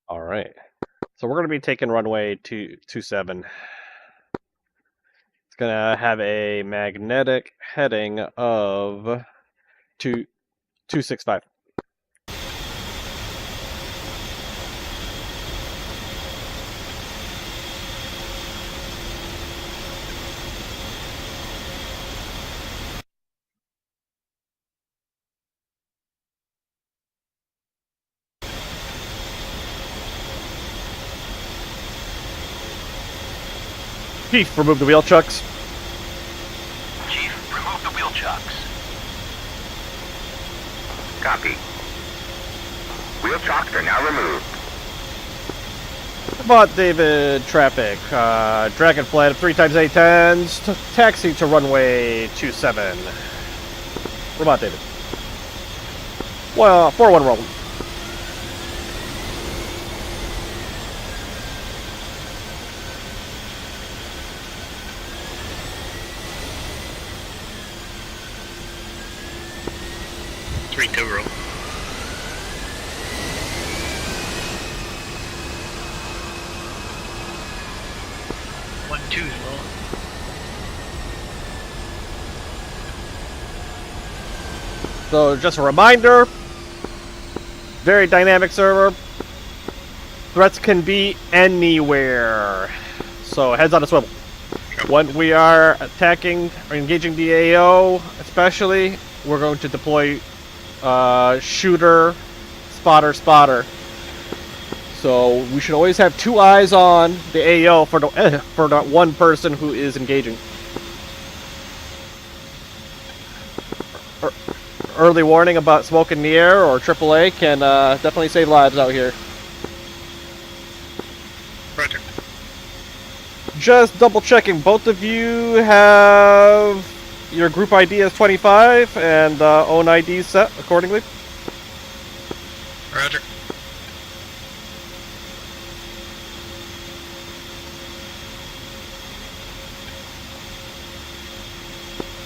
All right. So we're going to be taking runway 27. It's going to have a magnetic heading of 265. Chief, remove the wheel chucks. Chief, remove the wheel chucks. Copy. Wheel chocks are now removed. Vermont David, traffic. Dragonflight of 3x810s, taxi to runway 27. Vermont David. Well, 4-1 roll. Roll. 1-2 roll. So just a reminder, very dynamic server. Threats can be anywhere. So heads on a swivel. When we are attacking or engaging the AO, especially, we're going to deploy shooter, spotter. So we should always have two eyes on the AO for the one person who is engaging. Early warning about smoke in the air or AAA can definitely save lives out here. Roger. Just double checking, both of you have your group ID as 25 and own ID set accordingly. Roger.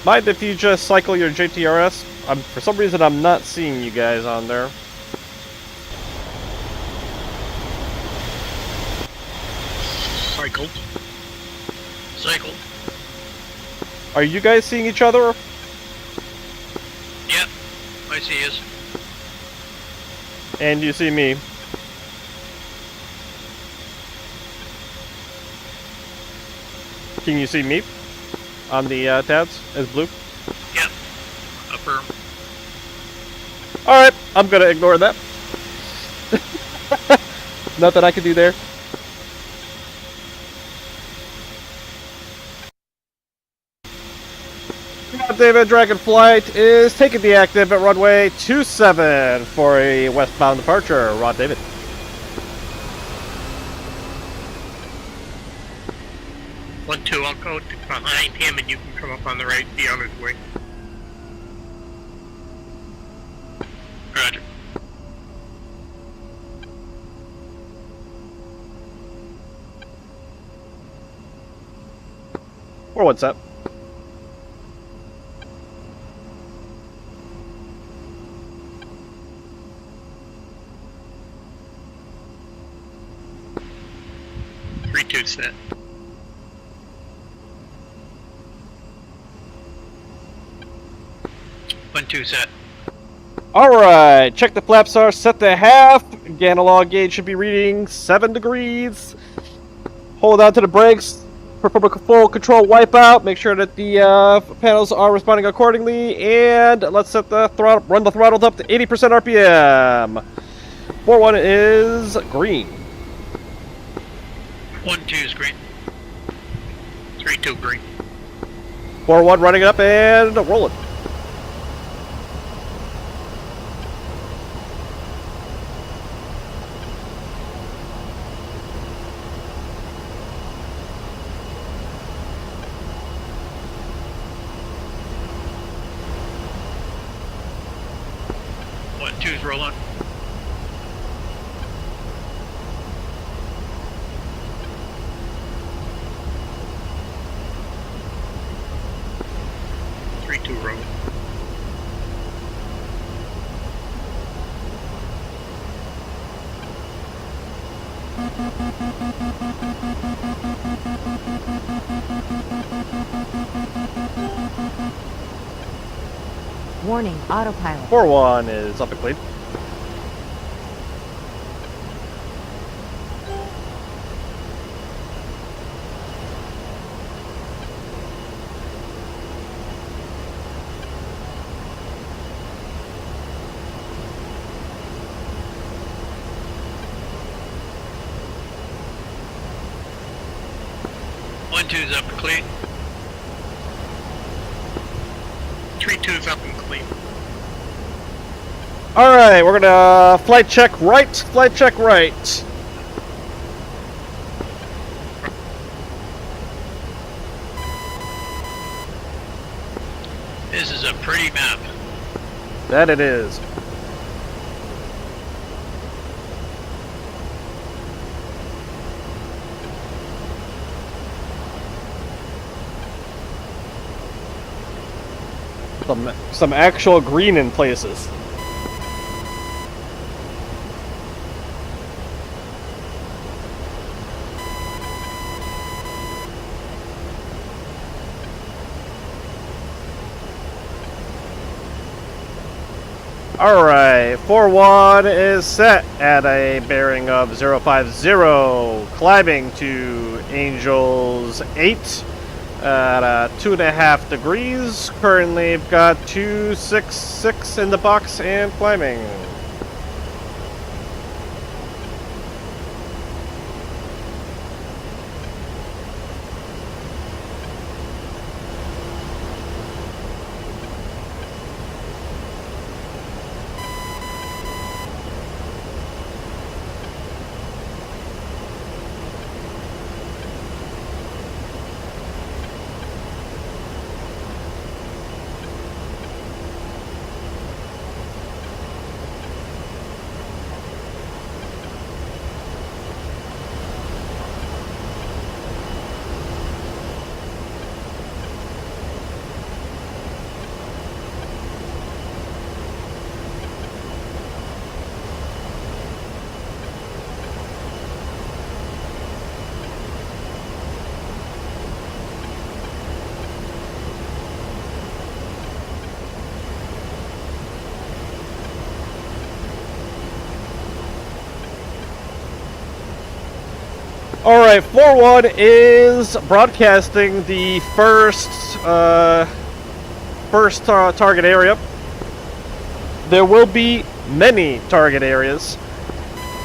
Mind if you just cycle your JTRS? For some reason, I'm not seeing you guys on there. Cycled. Are you guys seeing each other? Yep. I see us. And you see me. Can you see me on the tabs as blue? Yep. Affirm. Alright, I'm gonna ignore that. Nothing I can do there. David, Dragonflight is taking the active at runway 27 for a westbound departure. Rod David. One, two, I'll go behind him and you can come up on the right, be on his way. Roger. Or what's up? Three-two set. One, two set. Alright, check the flaps are set to half. Analog gauge should be reading 7 degrees. Hold on to the brakes. Perform a full control wipeout. Make sure that the panels are responding accordingly. And let's set the throttle, run the throttles up to 80% RPM. 4-1 is green. 1-2 is green. 3-2 green. 4-1 running it up and rolling. Two's rolling. Three-two rolling. Warning, autopilot. 4-1 is up and clean. One two's up and clean. 3-2's up and clean. Alright, we're gonna flight check right, flight check right. This is a pretty map. That it is. Some actual green in places. Alright, 4-1 is set at a bearing of 050, climbing to Angels 8 at 2.5 degrees. Currently we've got 266 in the box and climbing. Alright, 4-1 is broadcasting the first target area. There will be many target areas.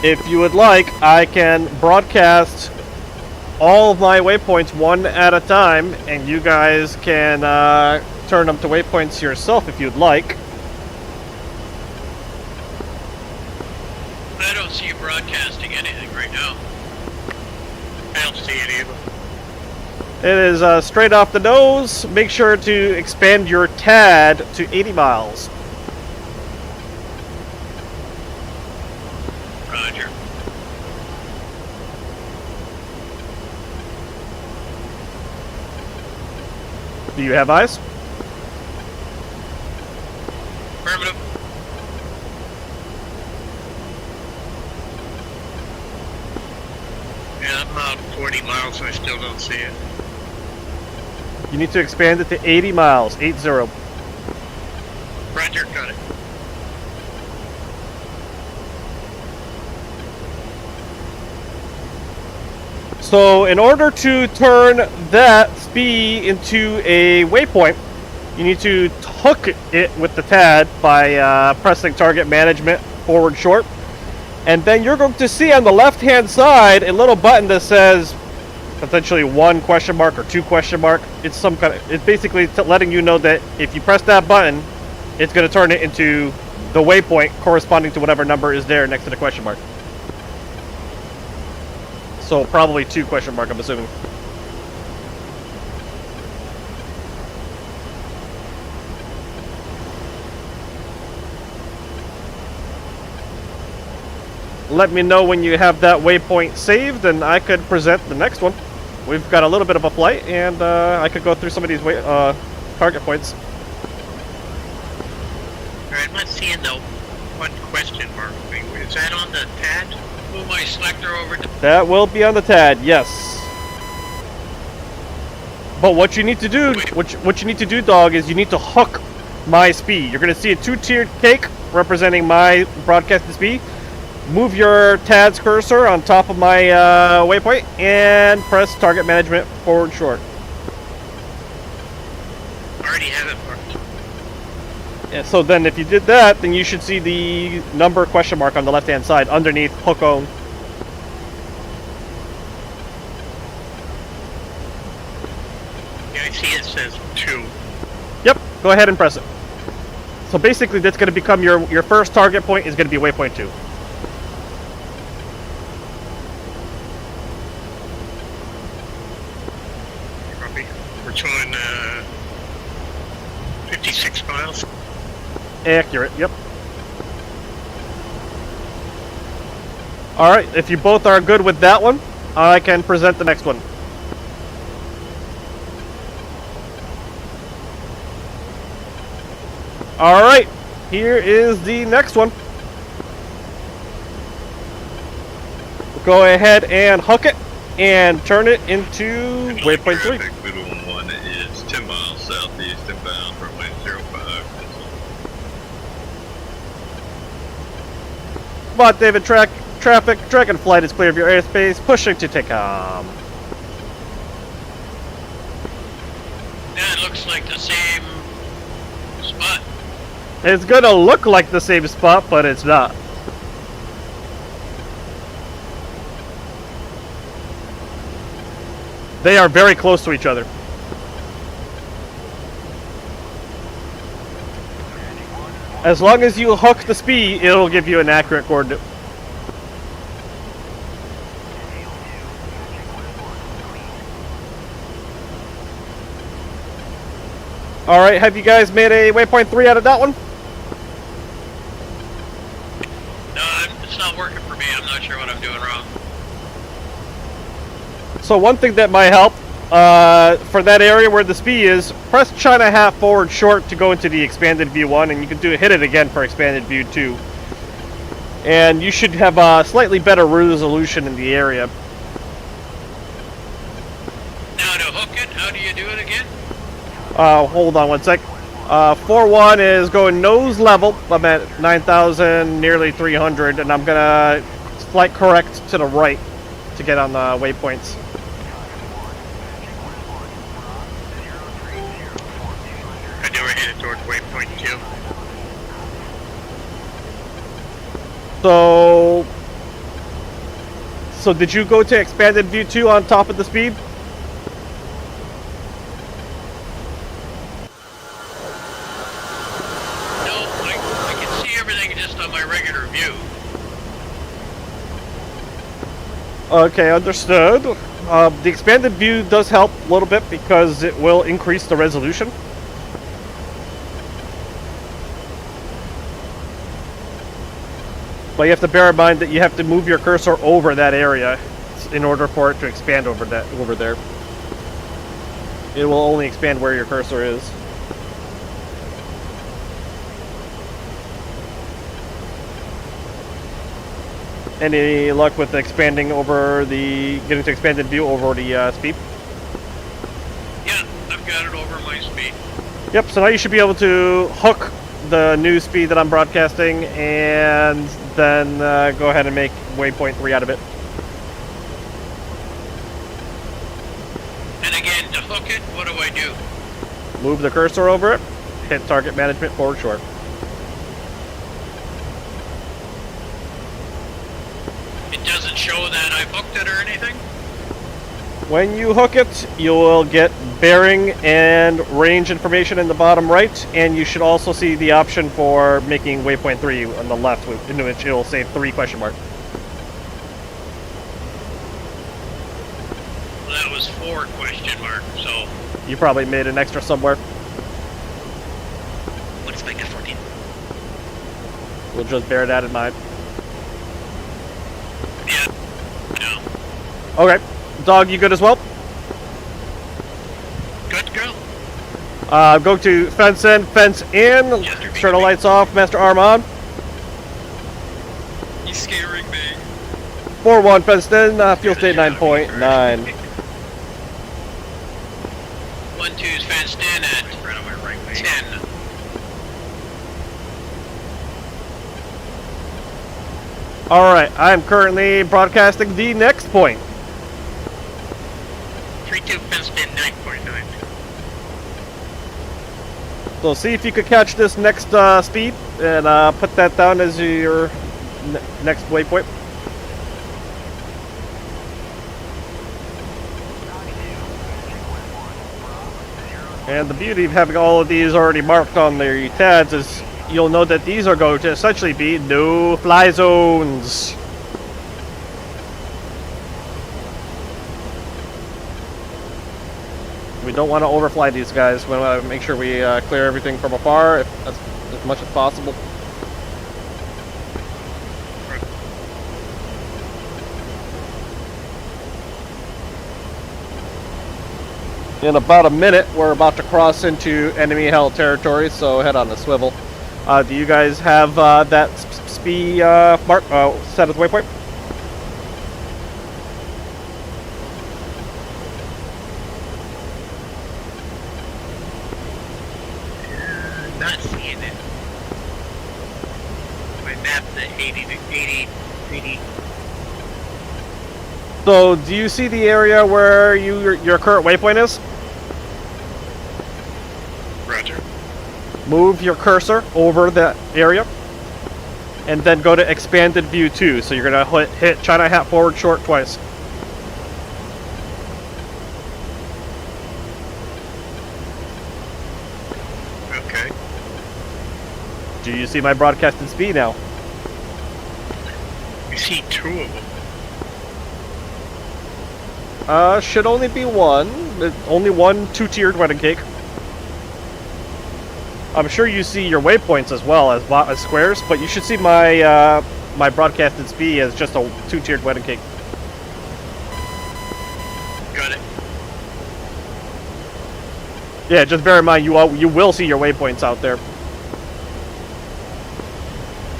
If you would like, I can broadcast all of my waypoints one at a time, and you guys can turn them to waypoints yourself if you'd like. I don't see you broadcasting anything right now. I don't see it either. It is straight off the nose. Make sure to expand your TAD to 80 miles. Roger. Do you have eyes? Affirmative. Yeah, I'm about 40 miles, so I still don't see it. You need to expand it to 80 miles. 80. Roger, got it. So in order to turn that speed into a waypoint, you need to hook it with the TAD by pressing target management forward short. And then you're going to see on the left hand side a little button that says potentially 1 question mark or 2 question mark. It's some kind of, it's basically letting you know that if you press that button, it's going to turn it into the waypoint corresponding to whatever number is there next to the question mark. So probably 2 question mark, I'm assuming. Let me know when you have that waypoint saved, and I could present the next one. We've got a little bit of a flight, and I could go through some of these target points. Alright, I'm not seeing the 1 question mark thing. Is that on the TAD? move my selector over to... That will be on the TAD, yes. But what you need to do, what you need to do, dog, is you need to hook my speed. You're going to see a two-tiered cake representing my broadcasting speed. Move your TAD's cursor on top of my waypoint and press target management forward short. Already have it marked. Yeah, so then if you did that, then you should see the number question mark on the left-hand side underneath hook on. Yeah, I see it says 2. Yep, go ahead and press it. So basically that's going to become your first target point is going to be waypoint 2. Copy. We're showing 56 miles. Accurate, yep. Alright, if you both are good with that one, I can present the next one. Alright, here is the next one. Go ahead and hook it and turn it into waypoint 3. Middle one is 10 miles southeast inbound from lane 05. Bot David, traffic, Dragon Flight is clear of your airspace, pushing to take on. That looks like the same spot. It's gonna look like the same spot, but it's not. They are very close to each other. As long as you hook the speed, it'll give you an accurate coordinate. Alright, have you guys made a waypoint 3 out of that one? No, it's not working for me. I'm not sure what I'm doing wrong. So one thing that might help, for that area where the speed is, press China half forward short to go into the expanded view 1, and you can hit it again for expanded view 2. And you should have a slightly better resolution in the area. Now to hook it, how do you do it again? Hold on one sec. 4-1 is going nose level. I'm at 9,000, nearly 300, and I'm gonna slight correct to the right to get on the waypoints. I know we're headed towards waypoint 2. So did you go to expanded view 2 on top of the speed? I can see everything just on my regular view. Okay, understood. The expanded view does help a little bit because it will increase the resolution. But you have to bear in mind that you have to move your cursor over that area in order for it to expand over there. It will only expand where your cursor is. Any luck with expanding over getting to expanded view over the speed? Yeah, I've got it over my speed. Yep, so now you should be able to hook the new speed that I'm broadcasting and then go ahead and make waypoint 3 out of it. And again, to hook it, what do I do? Move the cursor over it, hit target management forward short. It doesn't show that I've hooked it or anything? When you hook it, you will get bearing and range information in the bottom right, and you should also see the option for making waypoint 3 on the left, in which it will say 3 question mark. Well, that was 4 question mark, so... You probably made an extra somewhere. Let's make it 14. We'll just bear that in mind. Yeah. No. Okay. Dog, you good as well? Good girl. Go to fence in, Yes, turn the lights off, master arm on. He's scaring me. 4-1 fenced in, fuel state 9.9. 1-2's fenced in at 10. Alright, I'm currently broadcasting the next point. 3-2 fenced in 9.9. So see if you could catch this next speed and put that down as your next waypoint. And the beauty of having all of these already marked on their TADs is you'll know that these are going to essentially be no fly zones. We don't want to overfly these guys. We want to make sure we clear everything from afar as much as possible. In about a minute, we're about to cross into enemy held territory, so head on the swivel. Do you guys have that speed mark set as waypoint? Not seeing it. My map's at 80. So, do you see the area where your current waypoint is? Roger. Move your cursor over that area, and then go to expanded view 2. So you're gonna hit China hat forward short twice. Okay. Do you see my broadcasted speed now? You see 2 of them. Should only be one. Only one 2-tiered wedding cake. I'm sure you see your waypoints as well as squares, but you should see my my broadcasted speed as just a 2-tiered wedding cake. Got it. Yeah, just bear in mind you will see your waypoints out there.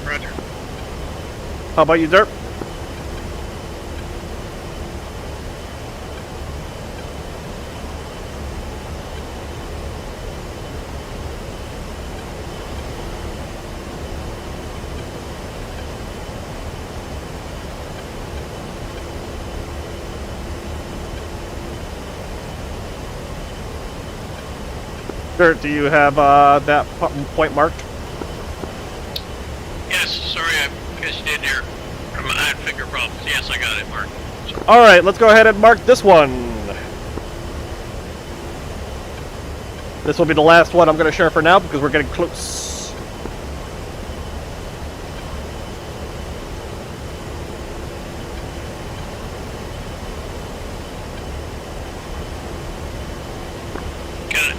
Roger. How about you, Derp? Dirt, do you have that point marked? Yes, sorry, I guess you didn't hear. I had finger problems. Yes, I got it, Mark. Alright, let's go ahead and mark this one. This will be the last one I'm going to share for now because we're getting close. Got it. Got it.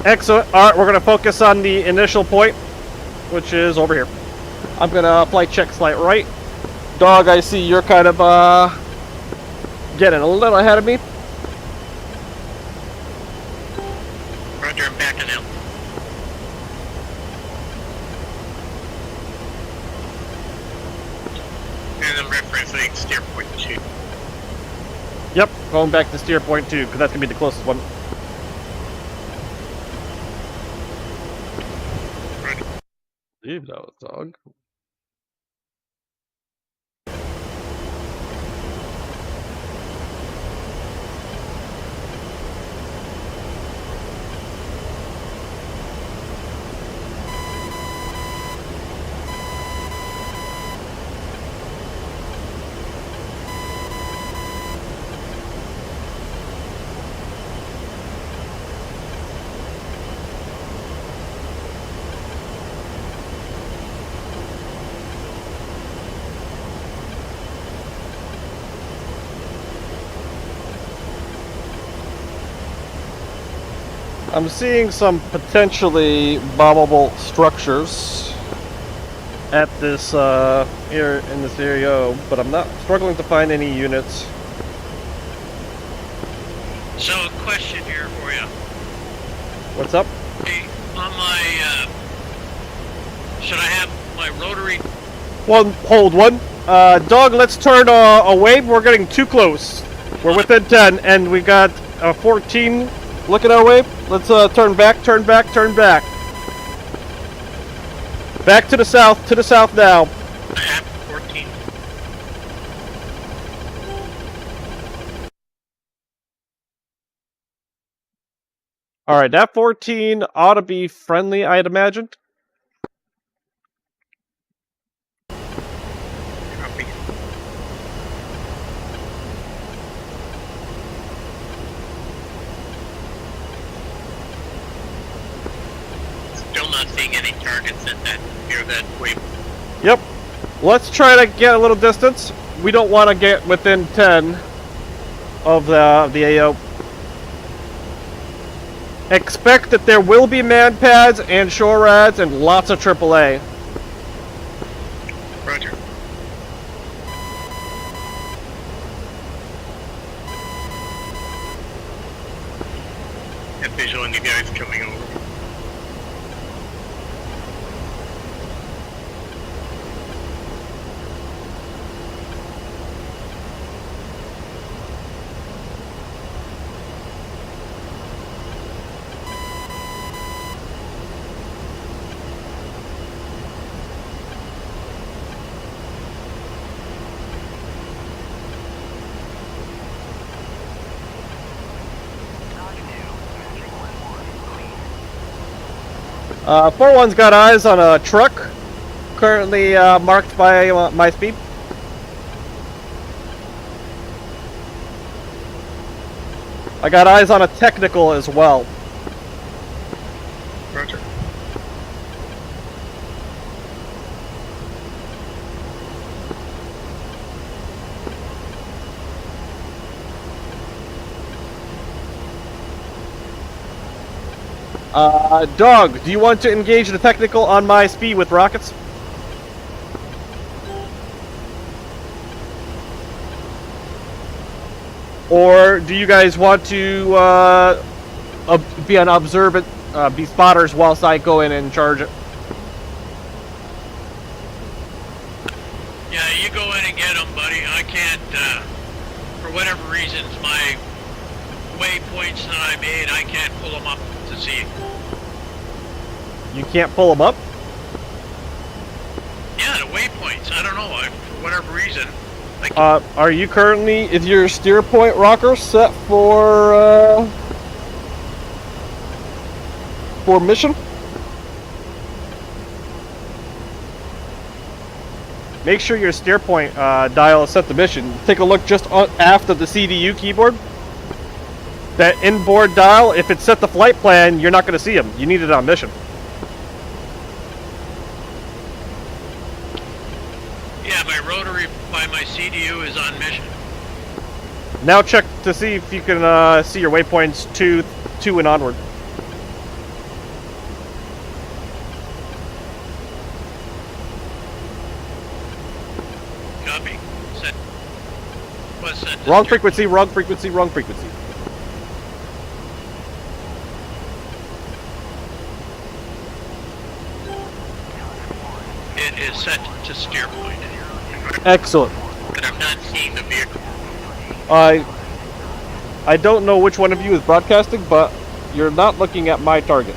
Excellent. Alright, we're going to focus on the initial point, which is over here. I'm going to flight check slight right. Dog, I see you're kind of getting a little ahead of me. Roger, I'm backing out. And I'm referencing steer point 2. Yep, going back to steer point 2, because that's going to be the closest one. Leave that dog. I'm seeing some potentially bombable structures at this here in this area, but I'm not struggling to find any units. So, a question here for you. What's up? Hey, on my, should I have my rotary? One, hold one. Dog, let's turn away. We're getting too close. We're within 10, and we got 14 looking our way. Let's turn back, turn back, turn back. Back to the south now. I have 14. Alright, that 14 ought to be friendly, I'd imagine. Copy. Still not seeing any targets at that near that waypoint. Yep. Let's try to get a little distance. We don't want to get within 10 of the AO. Expect that there will be man pads and shore rads and lots of AAA. Roger. Have visual on you guys coming over. Uh, 4-1's got eyes on a truck, currently marked by my speed. I got eyes on a technical as well. Roger. Dog, do you want to engage the technical on my speed with rockets? Or do you guys want to be on observant, be spotters whilst I go in and charge it? Yeah, you go in and get them, buddy. I can't, for whatever reasons, my waypoints that I made, I can't pull them up to see. You can't pull them up? Yeah, the waypoints. I don't know. For whatever reason. Like, Are you currently, is your steer point rocker set for mission? Make sure your steer point dial is set to mission. Take a look just aft of the CDU keyboard. That inboard dial, if it's set to flight plan, you're not going to see them. You need it on mission. yeah, my rotary by my CDU is on mission. Now check to see if you can see your waypoints 2 and onward. Copy. Set. Was set. to Wrong steer- frequency, wrong frequency, wrong frequency. It is set to steer point. Excellent. But I'm not seeing the vehicle. I don't know which one of you is broadcasting, but you're not looking at my target.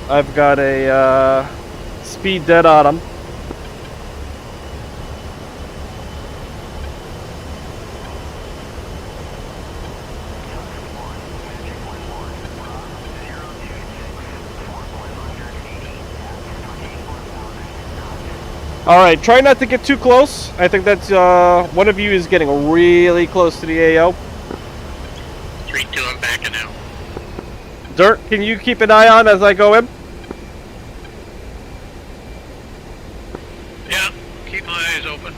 I've got a speed dead on him. Alright, try not to get too close. I think that's, one of you is getting really close to the AO. 3-2, I'm backing out. Dirt, can you keep an eye on as I go in? Yeah, keep my eyes open.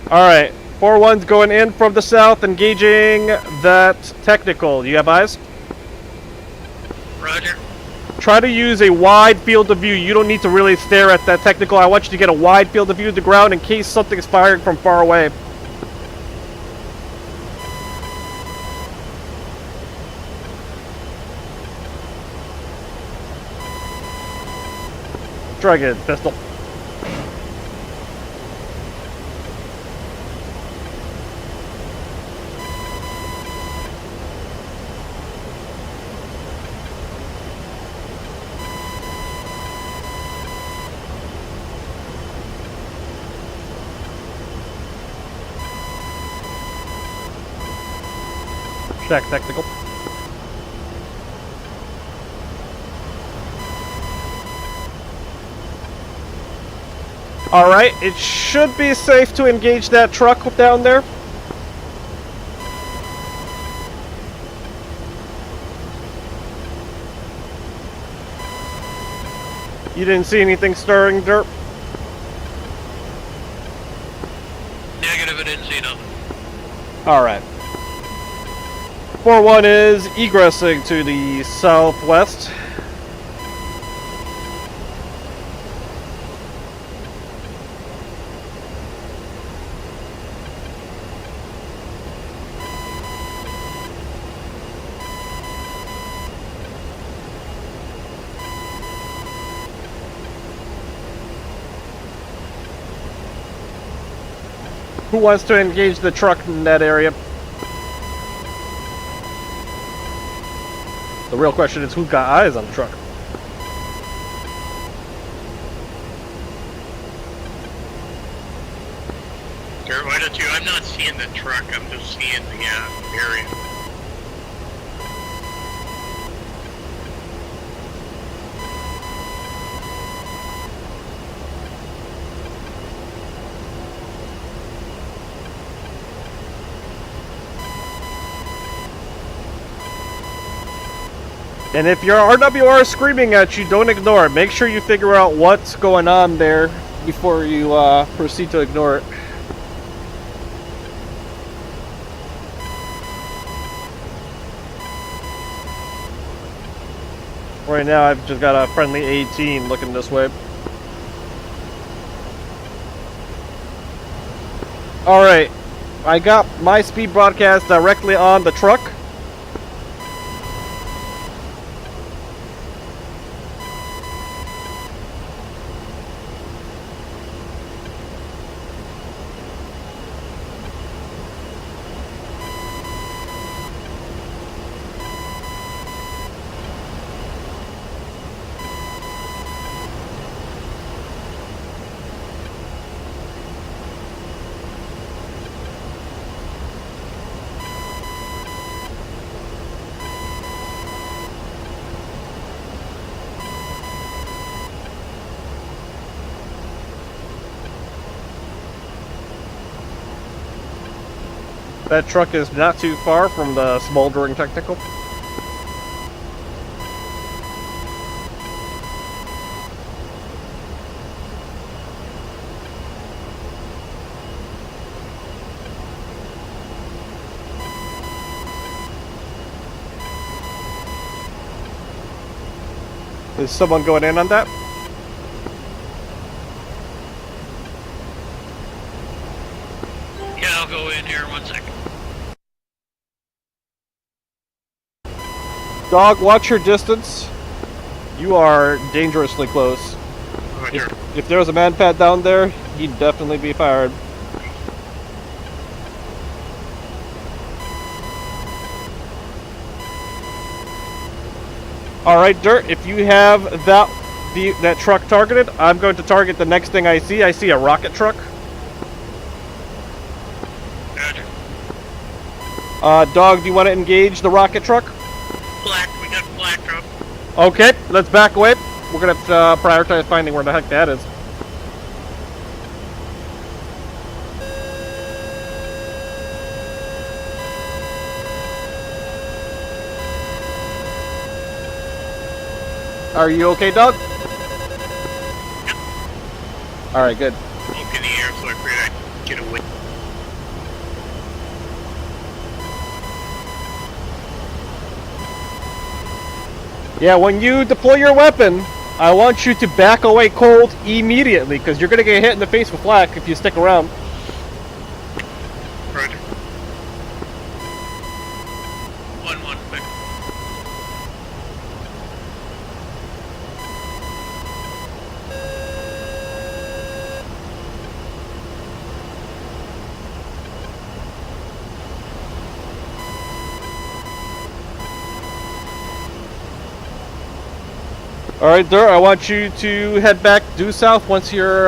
Alright, 4-1's going in from the south, engaging that technical. Do you have eyes? Roger. Try to use a wide field of view. You don't need to really stare at that technical. I want you to get a wide field of view of the ground in case something's firing from far away. Try again, pistol. Check technical. Alright, it should be safe to engage that truck down there. You didn't see anything stirring, Dirt? Negative, I didn't see nothing. Alright. 4-1 is egressing to the southwest. Who wants to engage the truck in that area? The real question is who got eyes on the truck? Dirt, why don't you? I'm not seeing the truck, I'm just seeing the area. And if your RWR is screaming at you, don't ignore it. Make sure you figure out what's going on there before you proceed to ignore it. Right now, I've just got a friendly 18 looking this way. Alright, I got my speed broadcast directly on the truck. That truck is not too far from the smoldering technical. Is someone going in on that? Yeah, I'll go in here 1 second. Dog, watch your distance. You are dangerously close. Right here. If there was a man pad down there, he'd definitely be fired. Alright, Dirt, if you have that truck targeted, I'm going to target the next thing I see. I see a rocket truck. Roger. Dog, do you want to engage the rocket truck? Black, we got black truck. Okay, let's back away. We're going to have to prioritize finding where the heck that is. Are you okay, Dog? Yep. Alright, good. Smoke in the air, so I figured I'd get away. Yeah, when you deploy your weapon, I want you to back away cold immediately, because you're going to get hit in the face with flak if you stick around. Roger. 1-1, Vic. Alright, Dirt, I want you to head back due south once you're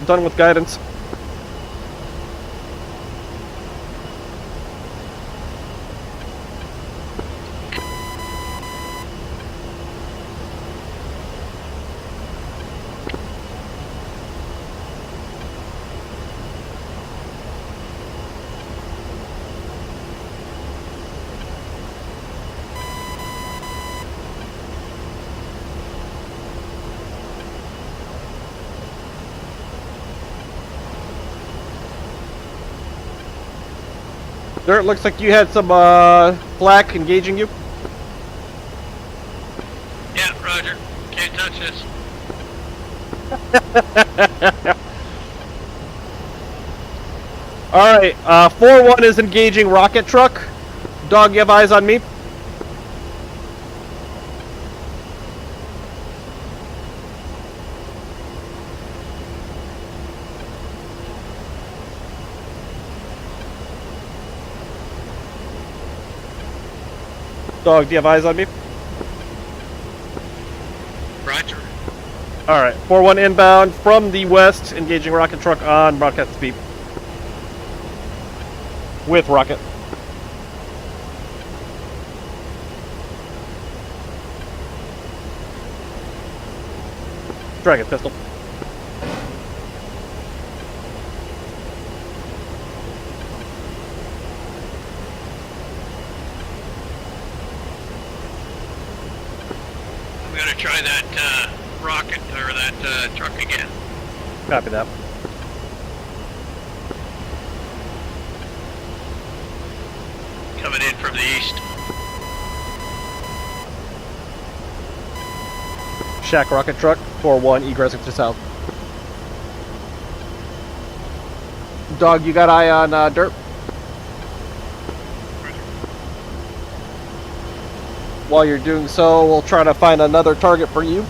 done with guidance. Dirt, looks like you had some flak engaging you. Yeah, Roger. Can't touch this. Alright, 4-1 is engaging rocket truck. Dog, you have eyes on me? Dog, do you have eyes on me? Roger. Alright, 4-1 inbound from the west, engaging rocket truck on broadcast speed. With rocket. Dragon pistol. I'm gonna try that rocket or that truck again. Copy that. Coming in from the east. Shack rocket truck, 4-1, egressing to south. Dog, you got eye on Dirt? While you're doing so, we'll try to find another target for you.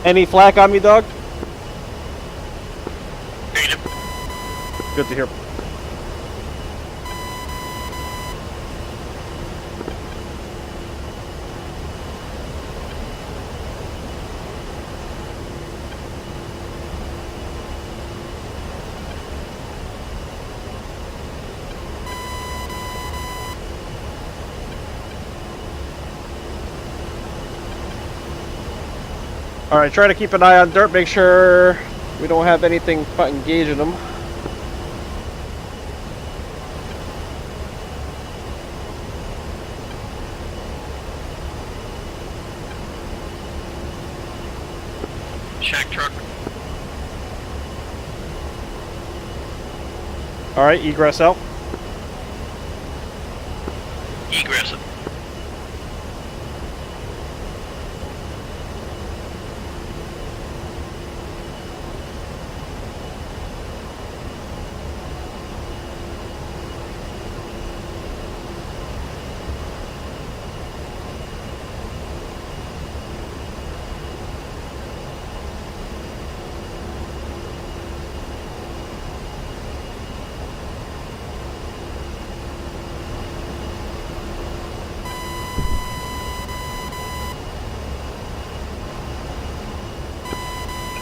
Any flak on me, dog? Negative. Good to hear. Alright, try to keep an eye on Dirt, make sure we don't have anything engaging them. Shack truck. Alright, egress out. Egress.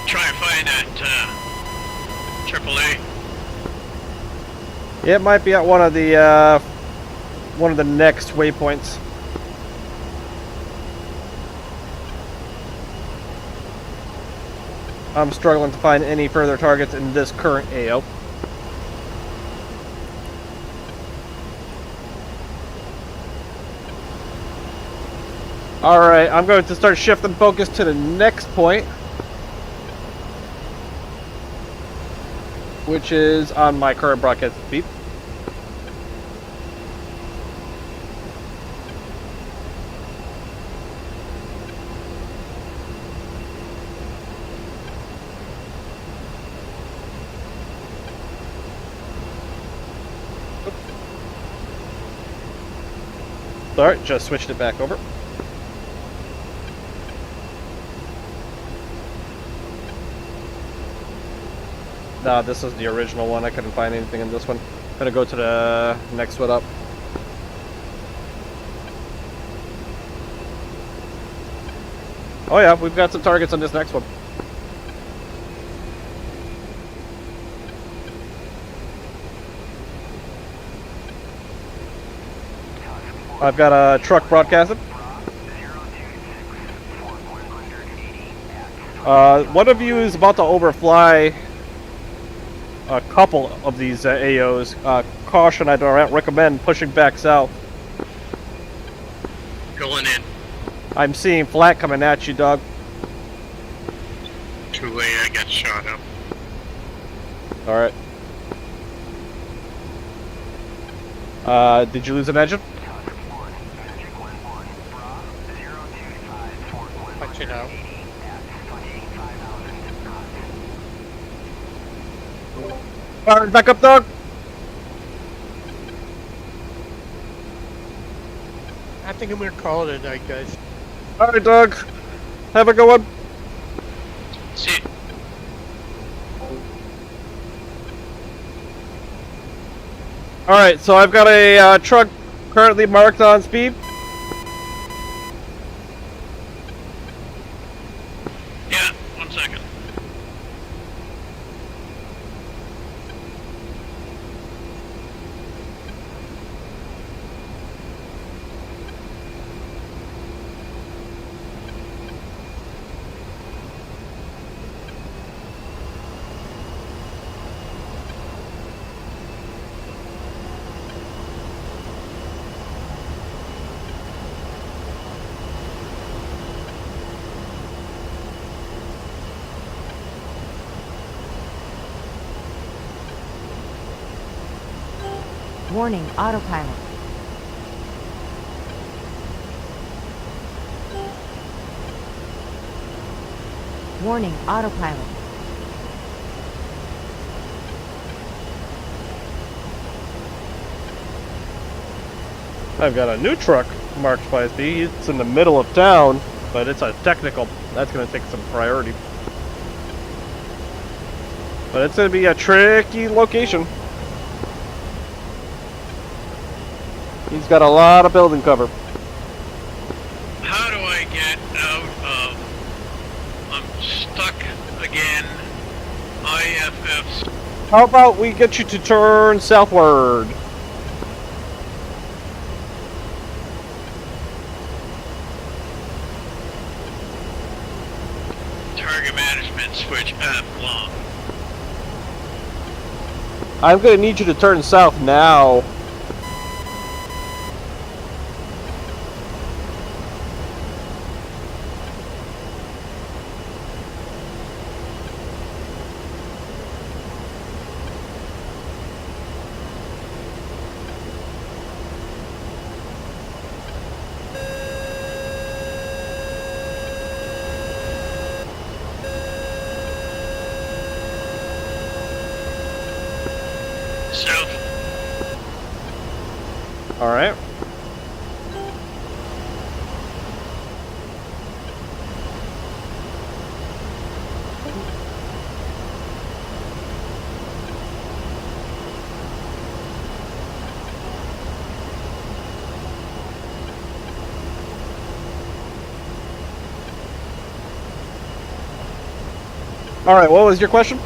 Try and find that AAA. It might be at one of the next waypoints. I'm struggling to find any further targets in this current AO. Alright, I'm going to start shifting focus to the next point. which is on my current broadcast feed. Alright, just switched it back over. Nah, this is the original one. I couldn't find anything in this one. I'm gonna go to the next one up. Oh yeah, we've got some targets on this next one. I've got a truck broadcasted. One of you is about to overfly a couple of these AOs. Caution, I don't recommend pushing back south. Going in. I'm seeing flat coming at you, Doug. Too late, I got shot up. Alright. Did you lose an engine? Punching out. Alright, back up, Doug! I think I'm gonna call it a night, guys. Alright, Doug. Have a good one. See. Alright, so I've got a truck currently marked on speed. Yeah, 1 second. Warning, autopilot. Warning, autopilot. I've got a new truck marked by speed. It's in the middle of town, but it's a technical. That's going to take some priority. But it's going to be a tricky location. He's got a lot of building cover. How do I get out of... I'm stuck again. IFF's... How about we get you to turn southward? Target management switch F long. I'm going to need you to turn south now. South. Alright. Alright, what was your question?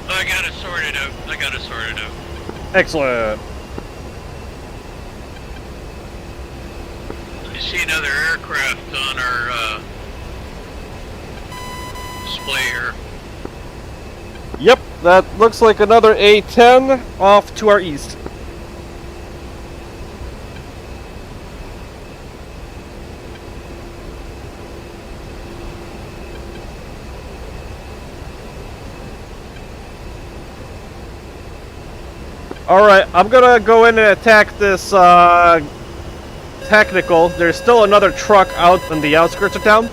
I got it sorted out. I got it sorted out. Excellent. I see another aircraft on our display here. Yep, that looks like another A-10 off to our east. Alright, I'm gonna go in and attack this technical. There's still another truck out in the outskirts of town.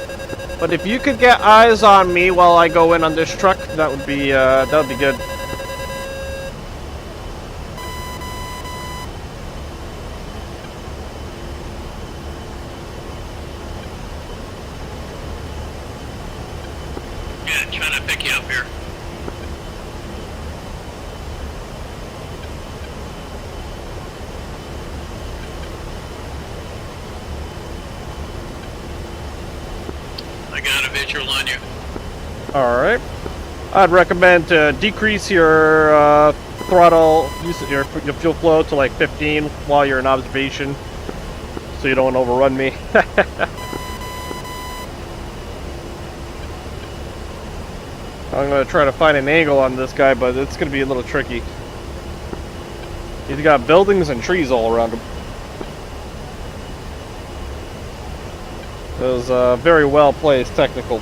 But if you could get eyes on me while I go in on this truck, that would be good. Yeah, trying to pick you up here. I got a visual on you. Alright. I'd recommend to decrease your throttle, your fuel flow to like 15 while you're in observation, so you don't overrun me. I'm gonna try to find an angle on this guy, but it's gonna be a little tricky. He's got buildings and trees all around him. It was a very well placed technical.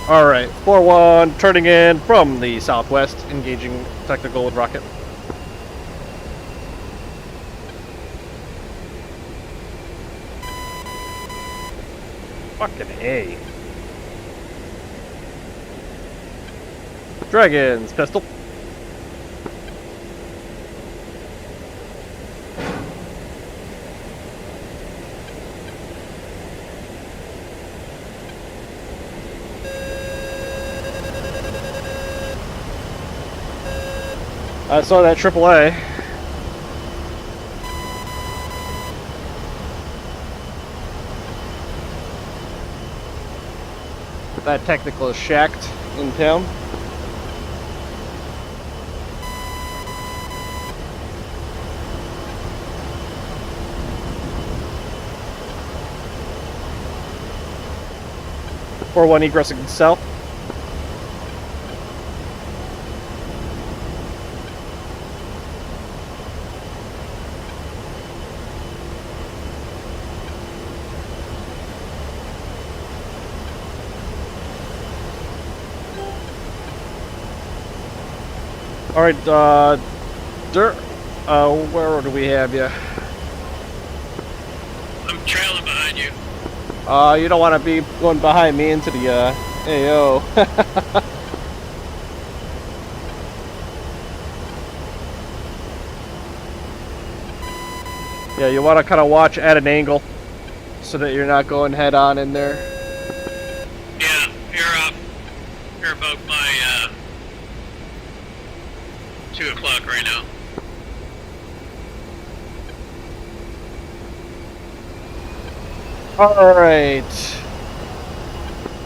Alright, 4-1, turning in from the southwest, engaging technical with rocket. Fucking A. Dragon's pistol. I saw that AAA. That technical is shacked in town. Or one egressing south. Alright, Dirt, where do we have you? I'm trailing behind you. You don't want to be going behind me into the, AO. Yeah, you want to kind of watch at an angle so that you're not going head on in there. Yeah, you're up. You're about my, 2 o'clock right now. Alright.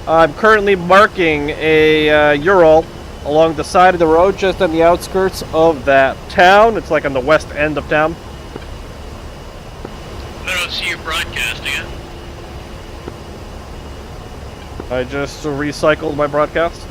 I'm currently marking a Ural along the side of the road just on the outskirts of that town. It's like on the west end of town. I don't see you broadcasting it. I just recycled my broadcast.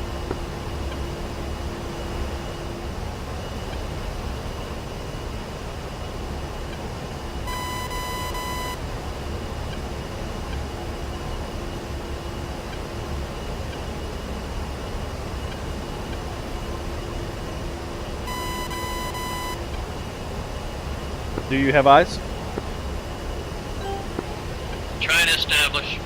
Do you have eyes? Trying to establish.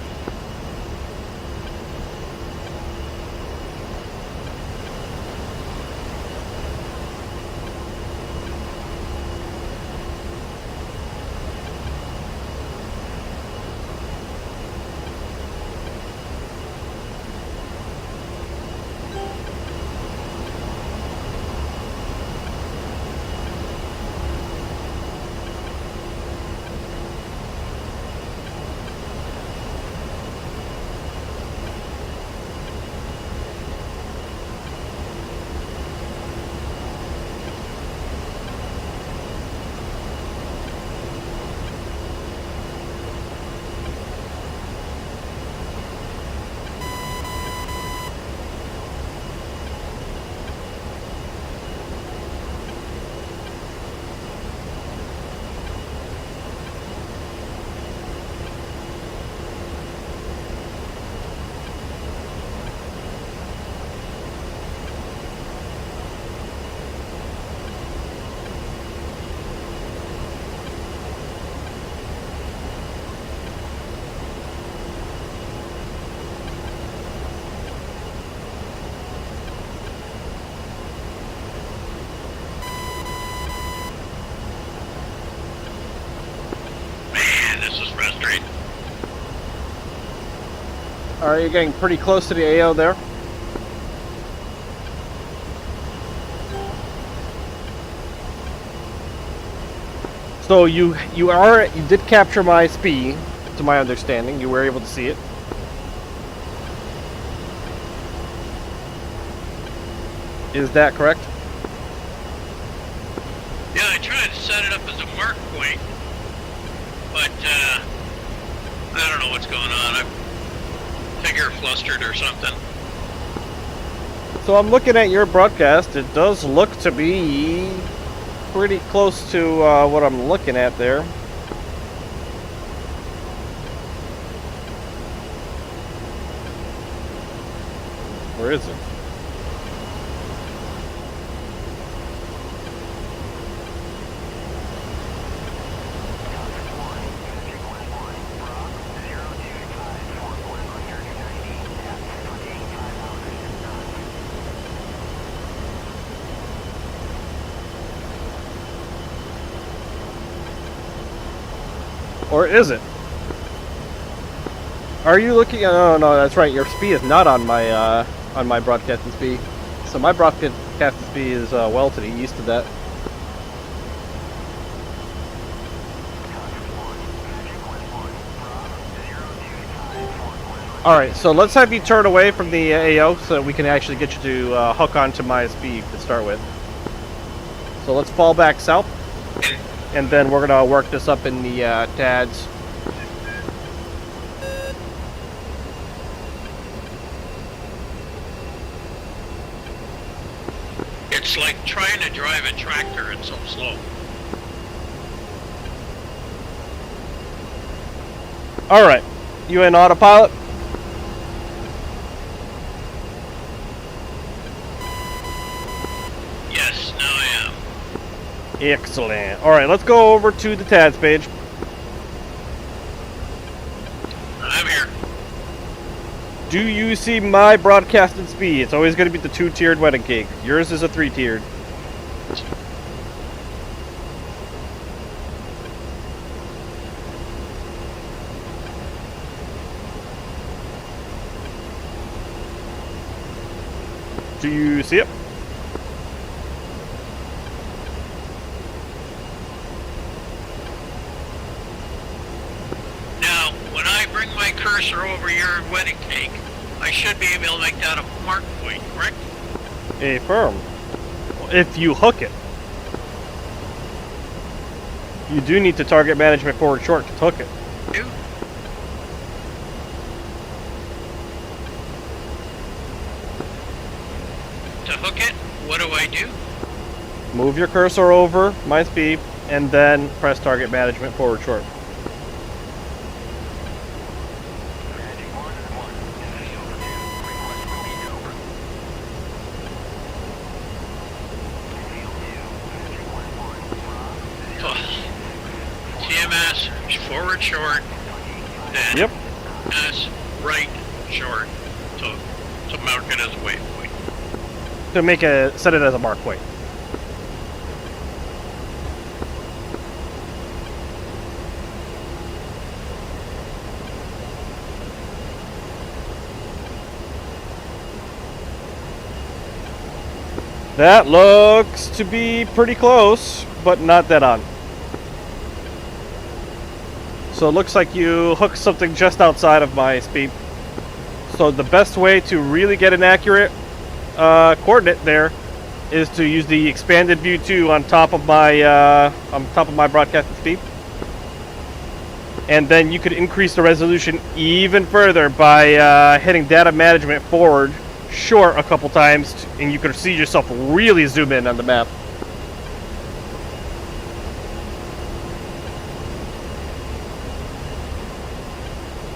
Are you getting pretty close to the AO there? So you did capture my speed, to my understanding. You were able to see it. Is that correct? Yeah, I tried to set it up as a mark point, but I don't know what's going on. I figure flustered or something. So I'm looking at your broadcast. It does look to be pretty close to what I'm looking at there. Where is it? Or is it? Are you looking? Oh no, that's right. Your speed is not on my broadcasting speed. So my broadcasting speed is well to the east of that. All right, so let's have you turn away from the AO so that we can actually get you to hook onto my speed to start with. So let's fall back south. And then we're gonna work this up in the TADs. It's like trying to drive a tractor. It's so slow. All right, you in autopilot? Yes, now I am. Excellent. All right, let's go over to the TADs page. I'm here. Do you see my broadcasted speed? It's always going to be the 2-tiered wedding cake. Yours is a 3-tiered. Do you see it? Now, when I bring my cursor over your wedding cake, I should be able to make that a mark point, correct? Affirm. If you hook it. You do need to target management forward short to hook it. Do? To hook it, what do I do? Move your cursor over my speed, and then press target management forward short. TMS forward short, then Yep. S right short, to mark it as a waypoint. To set it as a mark point. That looks to be pretty close, but not dead on. So it looks like you hooked something just outside of my speed. So the best way to really get an accurate coordinate there is to use the expanded view 2 on top of my broadcasting speed. And then you could increase the resolution even further by hitting data management forward short a couple times, and you could see yourself really zoom in on the map.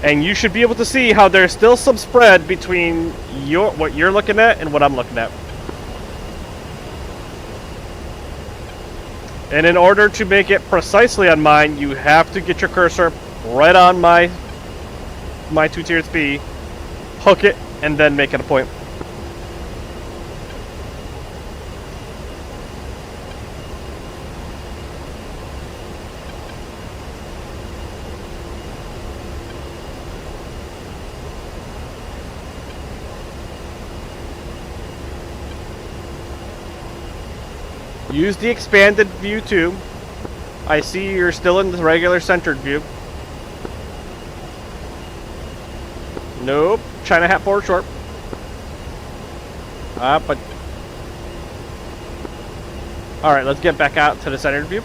And you should be able to see how there's still some spread between what you're looking at and what I'm looking at. And in order to make it precisely on mine, you have to get your cursor right on my 2-tiered speed, hook it, and then make it a point. Use the expanded view too. I see you're still in the regular centered view. Nope. China hat forward short. But... Alright, let's get back out to the centered view.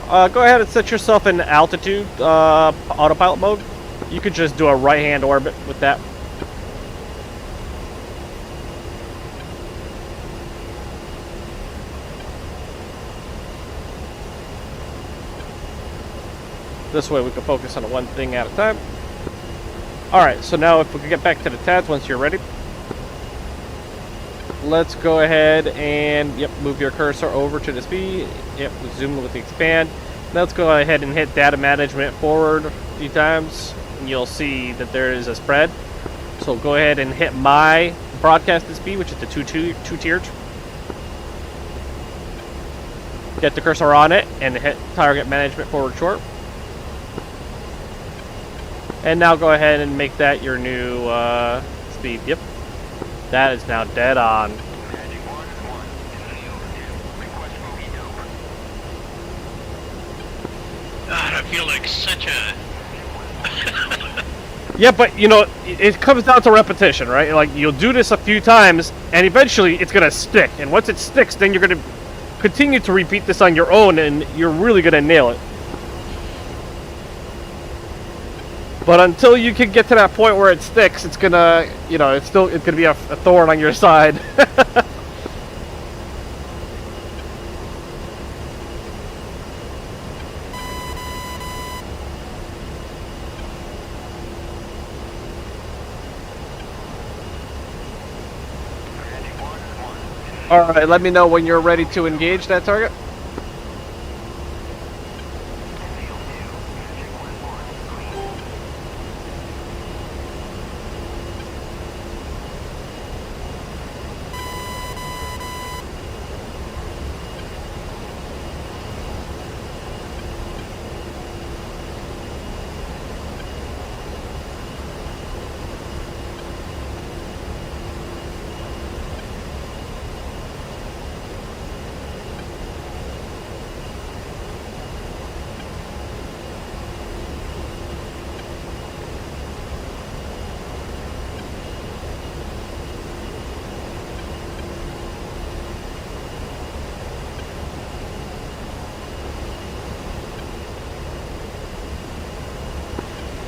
Go ahead and set yourself in altitude, autopilot mode. You could just do a right-hand orbit with that. This way we can focus on one thing at a time. Alright, so now if we can get back to the TADs once you're ready. Let's go ahead and, yep, move your cursor over to the speed. Yep, zoom with the expand. Now let's go ahead and hit data management forward a few times. And you'll see that there is a spread. So go ahead and hit my broadcasted speed, which is the two-tiered. Get the cursor on it and hit target management forward short. And now go ahead and make that your new speed. Yep. That is now dead on. God, I feel like such a... Yeah, but you know, it comes down to repetition, right? Like, you'll do this a few times, and eventually it's gonna stick. And once it sticks, then you're gonna continue to repeat this on your own, and you're really gonna nail it. But until you can get to that point where it sticks, it's gonna, you know, it's gonna be a thorn on your side. All right, let me know when you're ready to engage that target.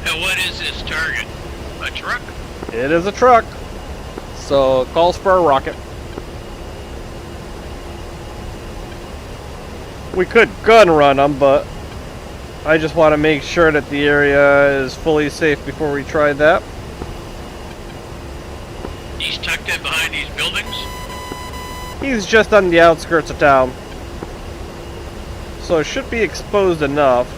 Now what is this target? A truck? It is a truck, so it calls for a rocket. We could gun run them, but I just want to make sure that the area is fully safe before we try that. He's tucked in behind these buildings? He's just on the outskirts of town, so it should be exposed enough.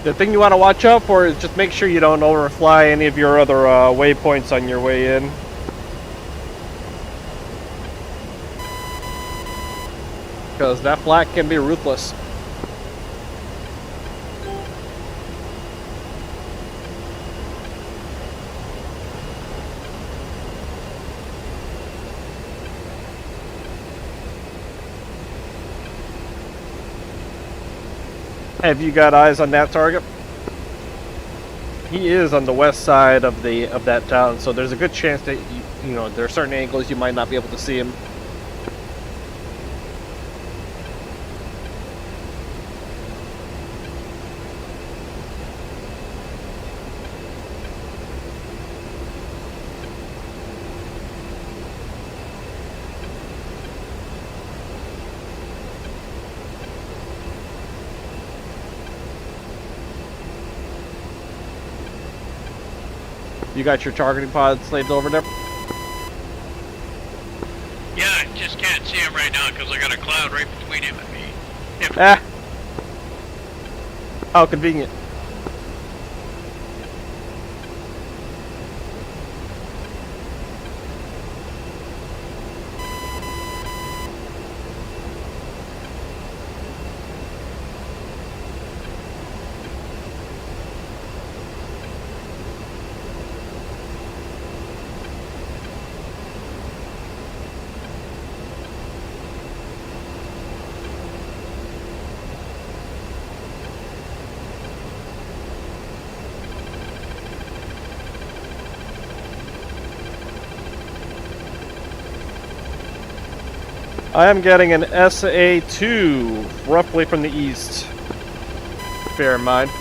The thing you want to watch out for is just make sure you don't overfly any of your other waypoints on your way in. Because that flak can be ruthless. Have you got eyes on that target? He is on the west side of that town, so there's a good chance that you know there are certain angles you might not be able to see him. You got your targeting pod slaves over there? got a cloud right between him and me. Yep. Ah! How convenient. I am getting an SA-2 roughly from the east. Bear in mind.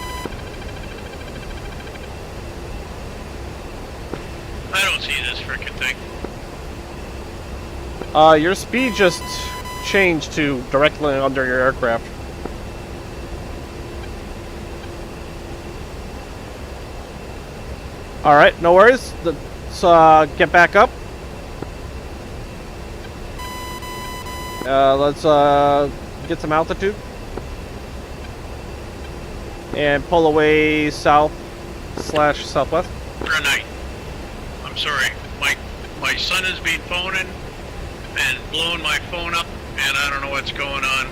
I don't see this frickin' thing. Your speed just changed to directly under your aircraft. Alright, no worries. Let's get back up. Let's get some altitude. And pull away south/southwest. For a night. I'm sorry. My son has been phoning and blowing my phone up, and I don't know what's going on.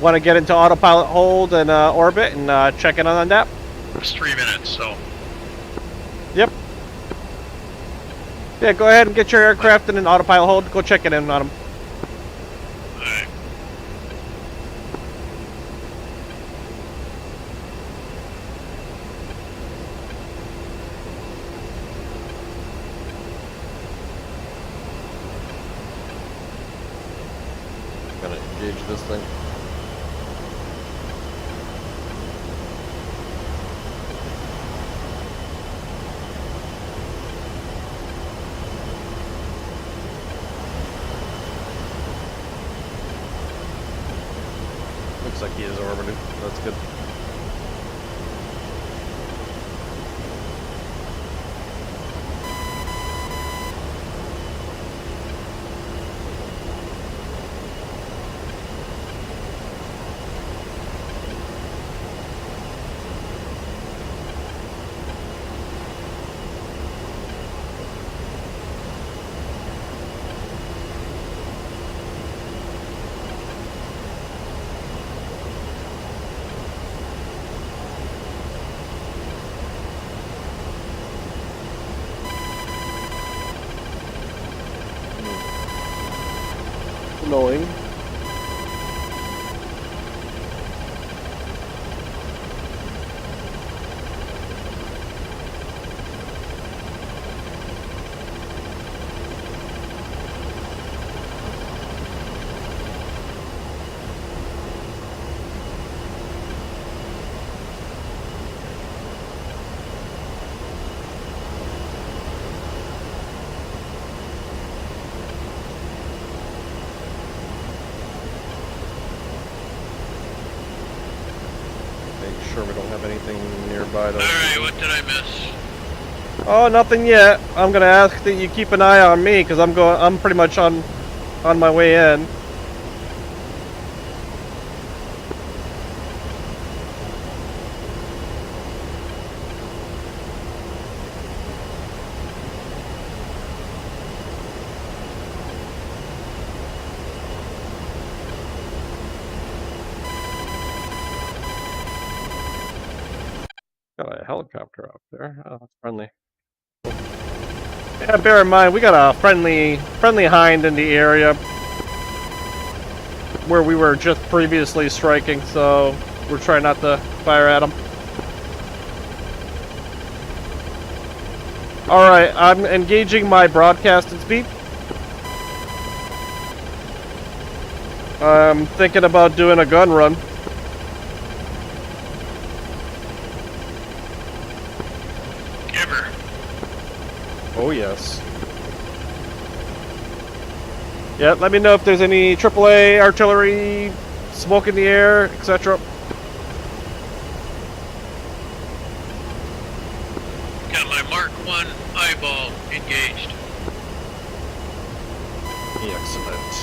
Want to get into autopilot hold and orbit and check in on that? It's 3 minutes, so. Yep. Yeah, go ahead and get your aircraft in an autopilot hold. Go check in on them. Alright. Gonna engage this thing. Looks like he is orbiting. That's good. Annoying. Sure we don't have anything nearby though. Alright, what did I miss? Oh, nothing yet. I'm gonna ask that you keep an eye on me because I'm pretty much on my way in. Got a helicopter up there. Oh, that's friendly. Yeah, bear in mind, we got a friendly hind in the area where we were just previously striking, so we're trying not to fire at them. Alright, I'm engaging my broadcasting speed. I'm thinking about doing a gun run. Oh yes. Yeah, let me know if there's any AAA artillery, smoke in the air, etc. Got my Mark 1 eyeball engaged. Excellent.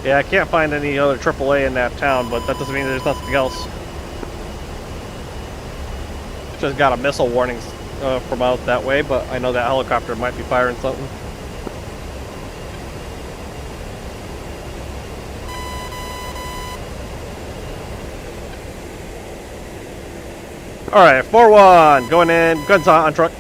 Yeah, I can't find any other AAA in that town, but that doesn't mean there's nothing else. Just got a missile warning from out that way, but I know that helicopter might be firing something. Alright, 4-1, going in, guns on truck.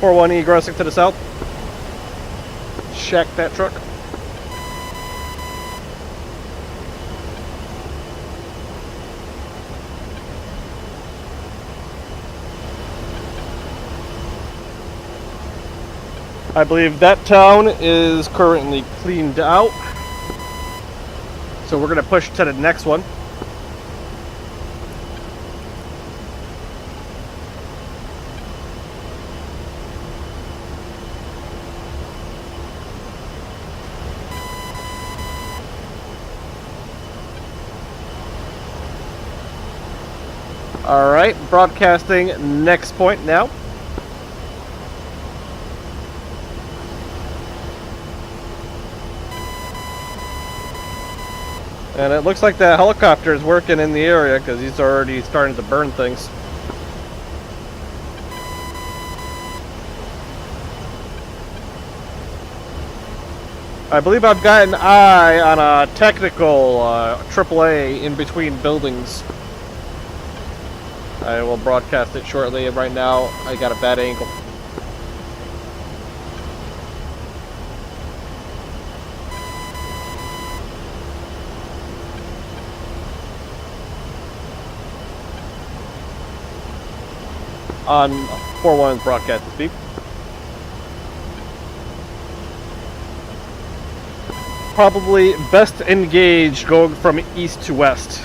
One egressing to the south. Check that truck. I believe that town is currently cleaned out. So we're going to push to the next one. Alright, broadcasting next point now. And it looks like the helicopter is working in the area because he's already starting to burn things. I believe I've got an eye on a technical AAA in between buildings. I will broadcast it shortly. Right now, I got a bad angle. On 4-1's broadcast speed. Probably best engaged going from east to west.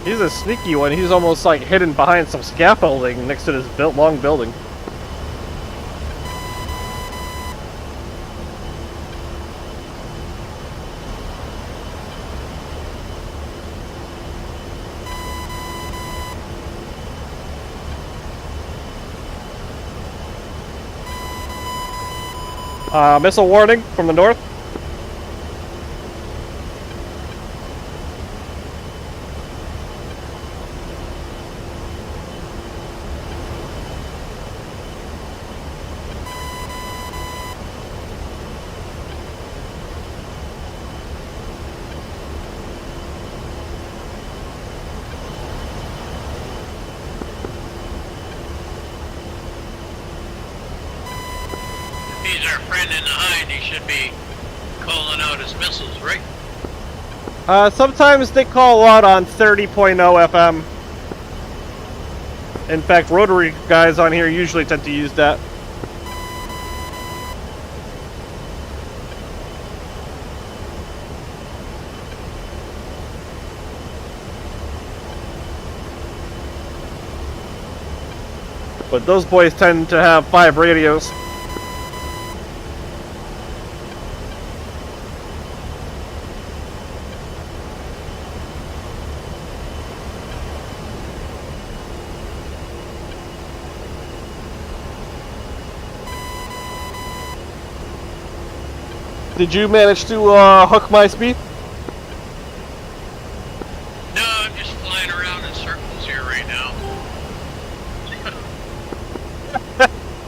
He's a sneaky one. He's almost like hidden behind some scaffolding next to this long building. Missile warning from the north. He's our friend in the hind. He should be calling out his missiles, right? Sometimes they call out on 30.0 FM. In fact, rotary guys on here usually tend to use that. But those boys tend to have 5 radios. Did you manage to hook my speed? No, I'm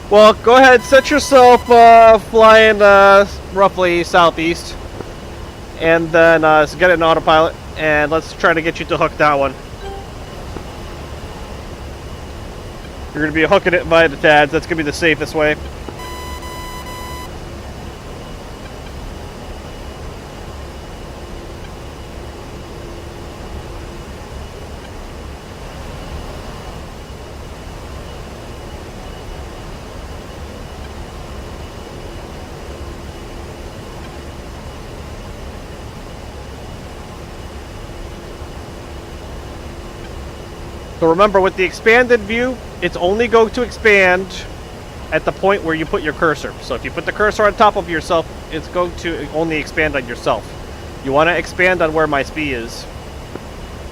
Well, go ahead, set yourself flying roughly southeast, and then so get it in autopilot, and let's try to get you to hook that one. You're going to be hooking it via the TADs. That's going to be the safest way. So remember, with the expanded view, it's only going to expand at the point where you put your cursor. So if you put the cursor on top of yourself, it's going to only expand on yourself. You want to expand on where my speed is.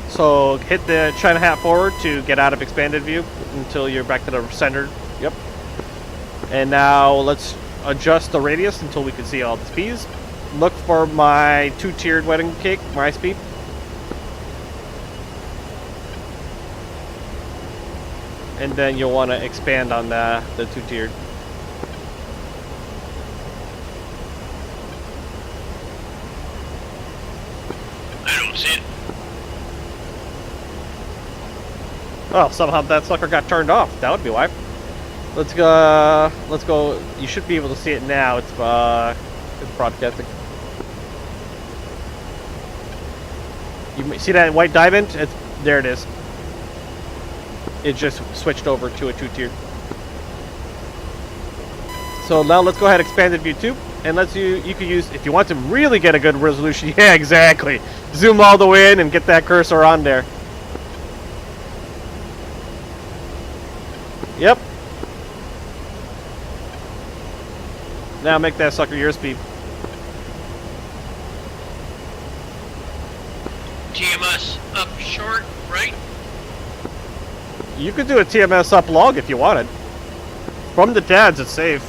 So hit the China hat forward to get out of expanded view until you're back to the center. Yep. And now let's adjust the radius until we can see all the speeds. Look for my two-tiered wedding cake, my speed. And then you'll want to expand on the two-tiered. I don't see it. Oh, somehow that sucker got turned off. That would be why. Let's go. Let's go. You should be able to see it now. It's broadcasting. You see that white diamond? There it is. It just switched over to a two-tiered. So now let's go ahead and expanded view 2, and you can use, if you want to really get a good resolution. Yeah, exactly. Zoom all the way in and get that cursor on there. Yep. Now make that sucker your speed. TMS up short, right? You could do a TMS up long if you wanted. From the TADs, it's safe.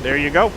There you go.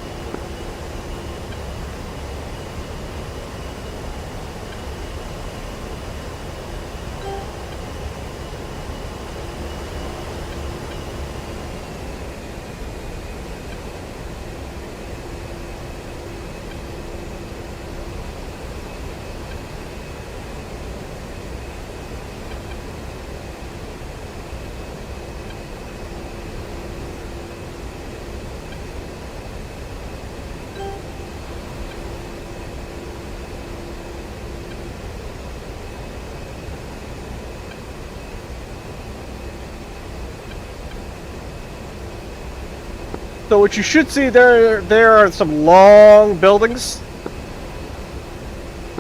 So what you should see there are some long buildings,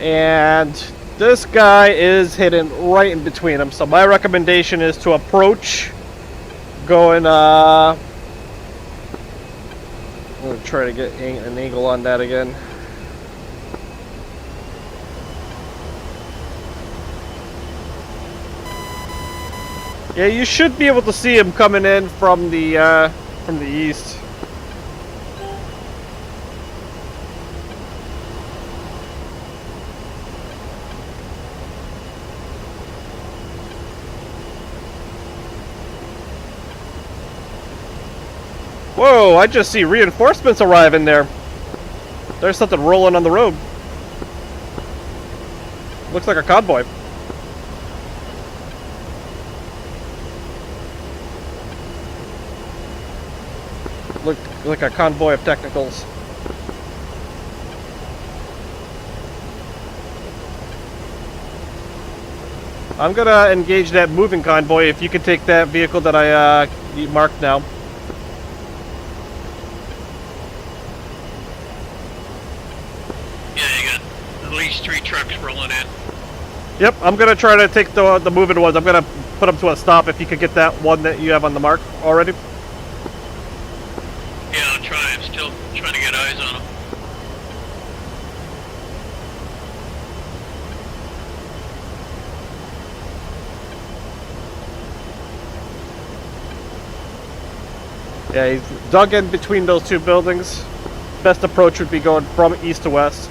and this guy is hidden right in between them. So my recommendation is to approach, going. I'm gonna try to get an angle on that again. Yeah, you should be able to see him coming in from the east. Whoa, I just see reinforcements arriving there. There's something rolling on the road. Looks like a convoy. Look like a convoy of technicals. I'm gonna engage that moving convoy if you could take that vehicle that I marked now. At least 3 trucks rolling in. Yep, I'm gonna try to take the moving ones. I'm gonna put them to a stop if you could get that one that you have on the mark already. Yeah, I'll try. I'm still trying to get eyes on them. Yeah, he's dug in between those two buildings. Best approach would be going from east to west.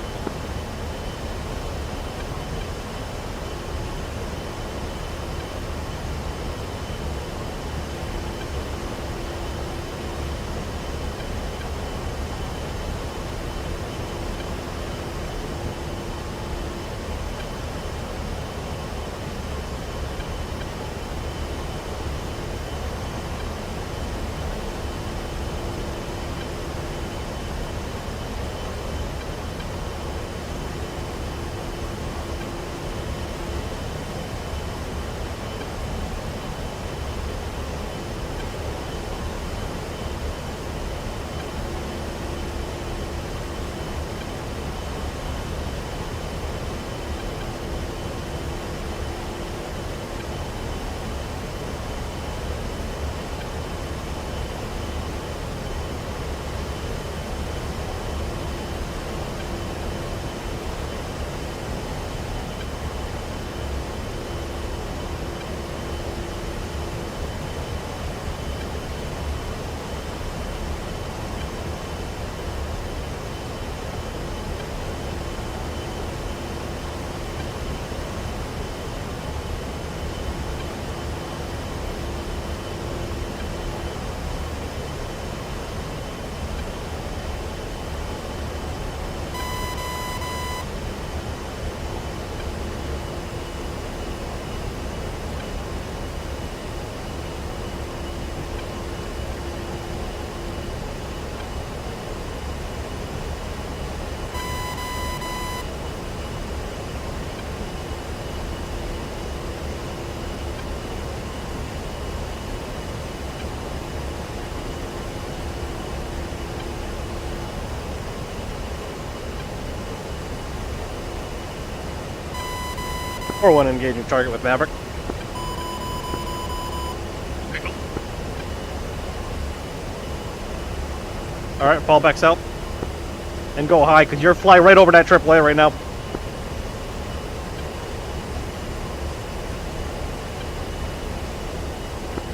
Or one engaging target with Maverick. Pickle. Alright, fall back south. And go high, because you're flying right over that AAA right now.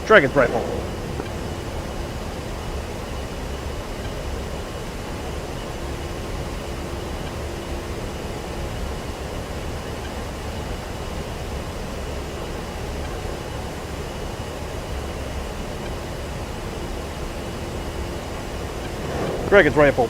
Dragon's rifle. Dragon's rifle.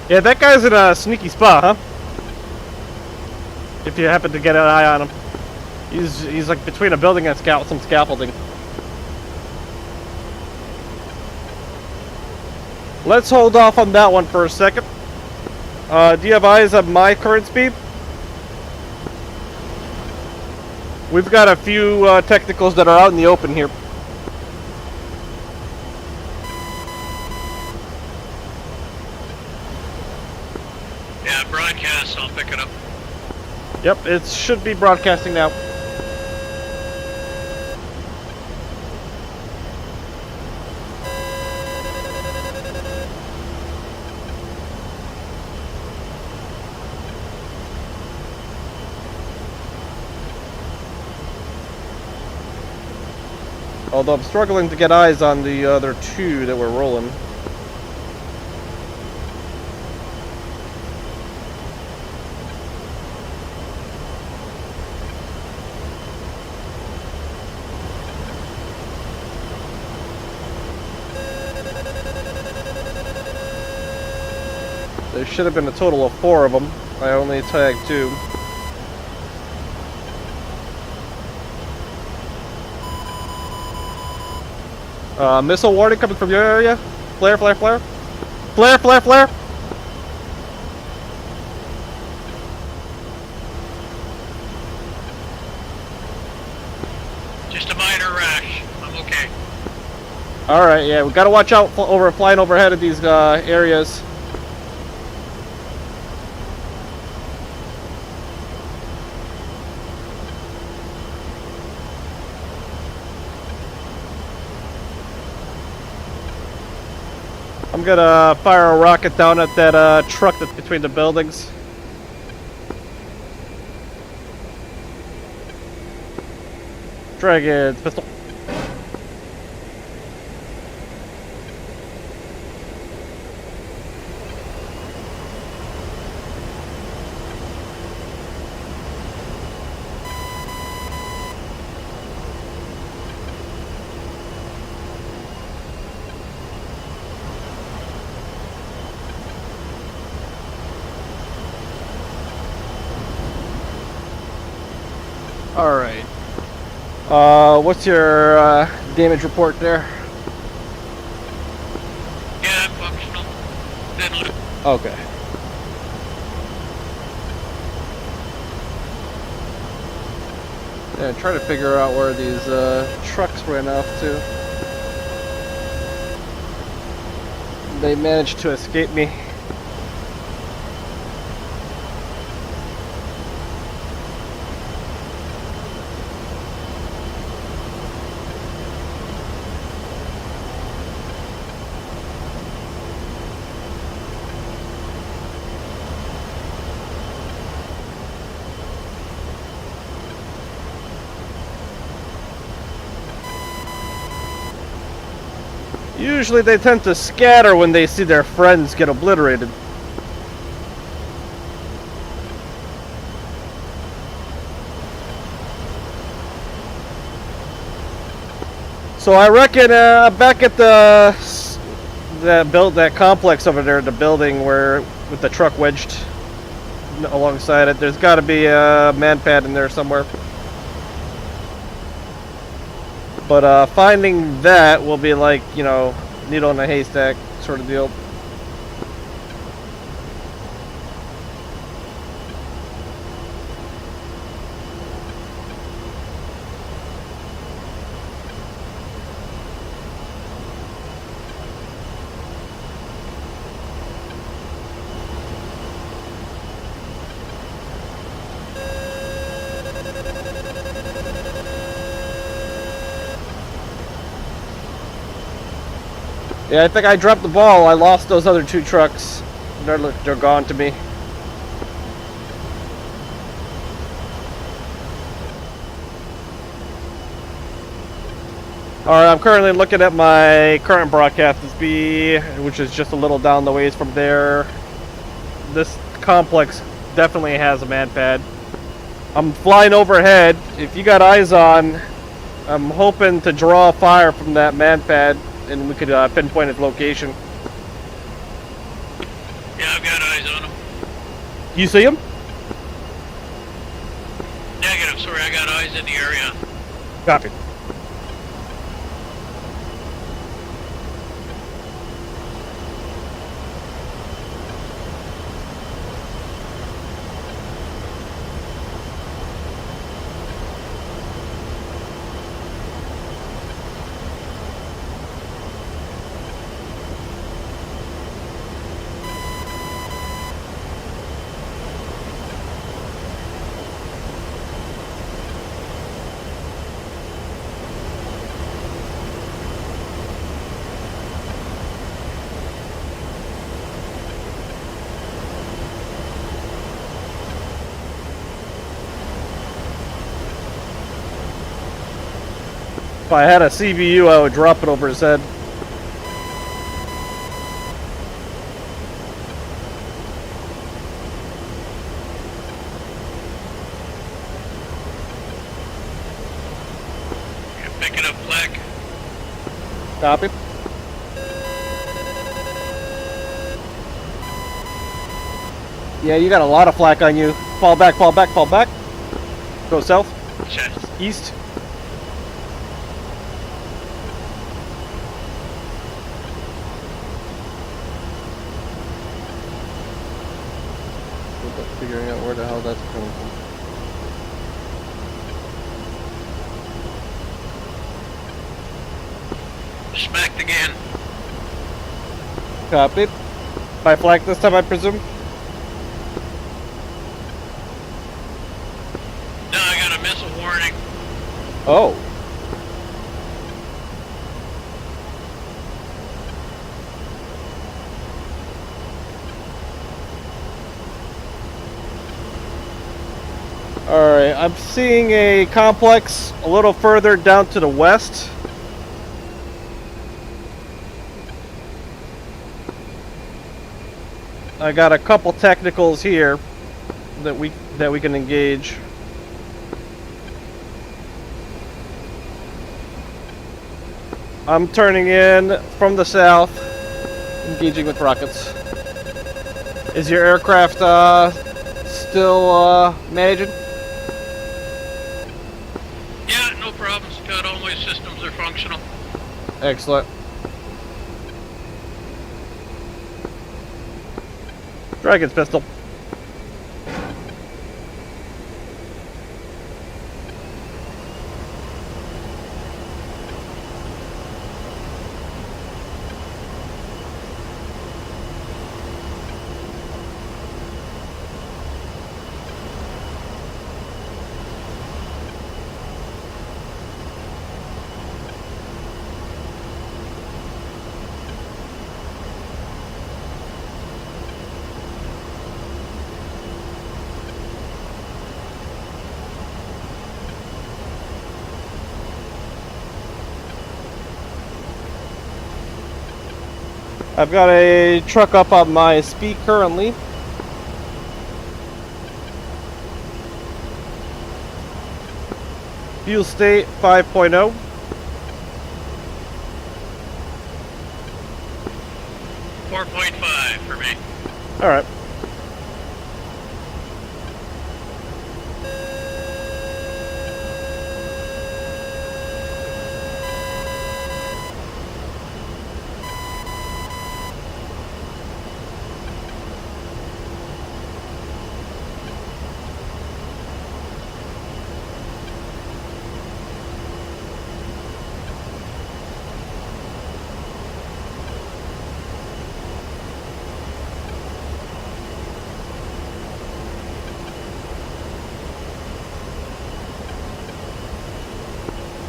Yeah, that guy's in a sneaky spot, huh? If you happen to get an eye on him. He's like between a building and some scaffolding. Let's hold off on that one for a second. Do you have eyes on my current speed? We've got a few technicals that are out in the open here. Yeah, broadcast, I'll pick it up. Yep, it should be broadcasting now. Although I'm struggling to get eyes on the other two that we're rolling. There should have been a total of 4 of them. I only tagged 2. Missile warning coming from your area. Flare, flare, flare. Flare, flare, flare. Just a minor rash. I'm okay. Alright, yeah, we gotta watch out flying overhead of these areas. I'm gonna fire a rocket down at that truck that's between the buildings. Dragon's pistol. Alright. What's your damage report there? Yeah, I'm functional. Then loot. Okay. Yeah, try to figure out where these trucks ran off to. They managed to escape me. Usually they tend to scatter when they see their friends get obliterated. So I reckon back at that complex over there, the building where with the truck wedged alongside it, there's got to be a man pad in there somewhere. But finding that will be like, you know, needle in a haystack sort of deal. Yeah, I think I dropped the ball. I lost those other 2 trucks. They're gone to me. Alright, I'm currently looking at my current broadcast speed, which is just a little down the ways from there. This complex definitely has a man pad. I'm flying overhead. If you got eyes on, I'm hoping to draw fire from that man pad and we could pinpoint its location. Yeah, I've got eyes on him. You see him? Negative, sorry, I got eyes in the area. Copy. If I had a CBU, I would drop it over his head. You're picking up flak. Copy. Yeah, you got a lot of flak on you. Fall back, fall back, fall back. Go south. Check. East. Figuring out where the hell that's coming from. Smacked again. Copied. By flag this time, I presume? No, I got a missile warning. Oh. Alright, I'm seeing a complex a little further down to the west. I got a couple technicals here that we can engage. I'm turning in from the south, engaging with rockets. Is your aircraft still managing? Yeah, no problems. Got all my systems are functional. Excellent. Dragon's pistol. I've got a truck up on my speed currently. Fuel state 5.0. 4.5 for me. All right.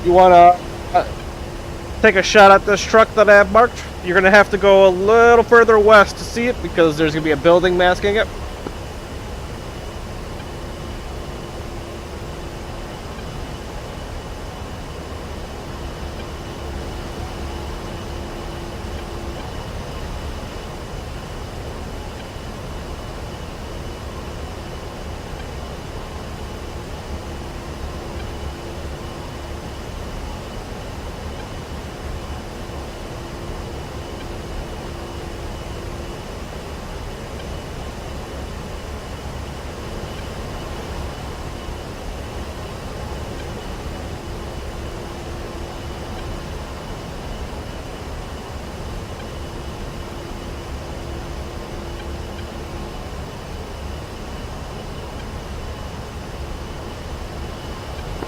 You want to take a shot at this truck that I have marked? You're going to have to go a little further west to see it because there's going to be a building masking it.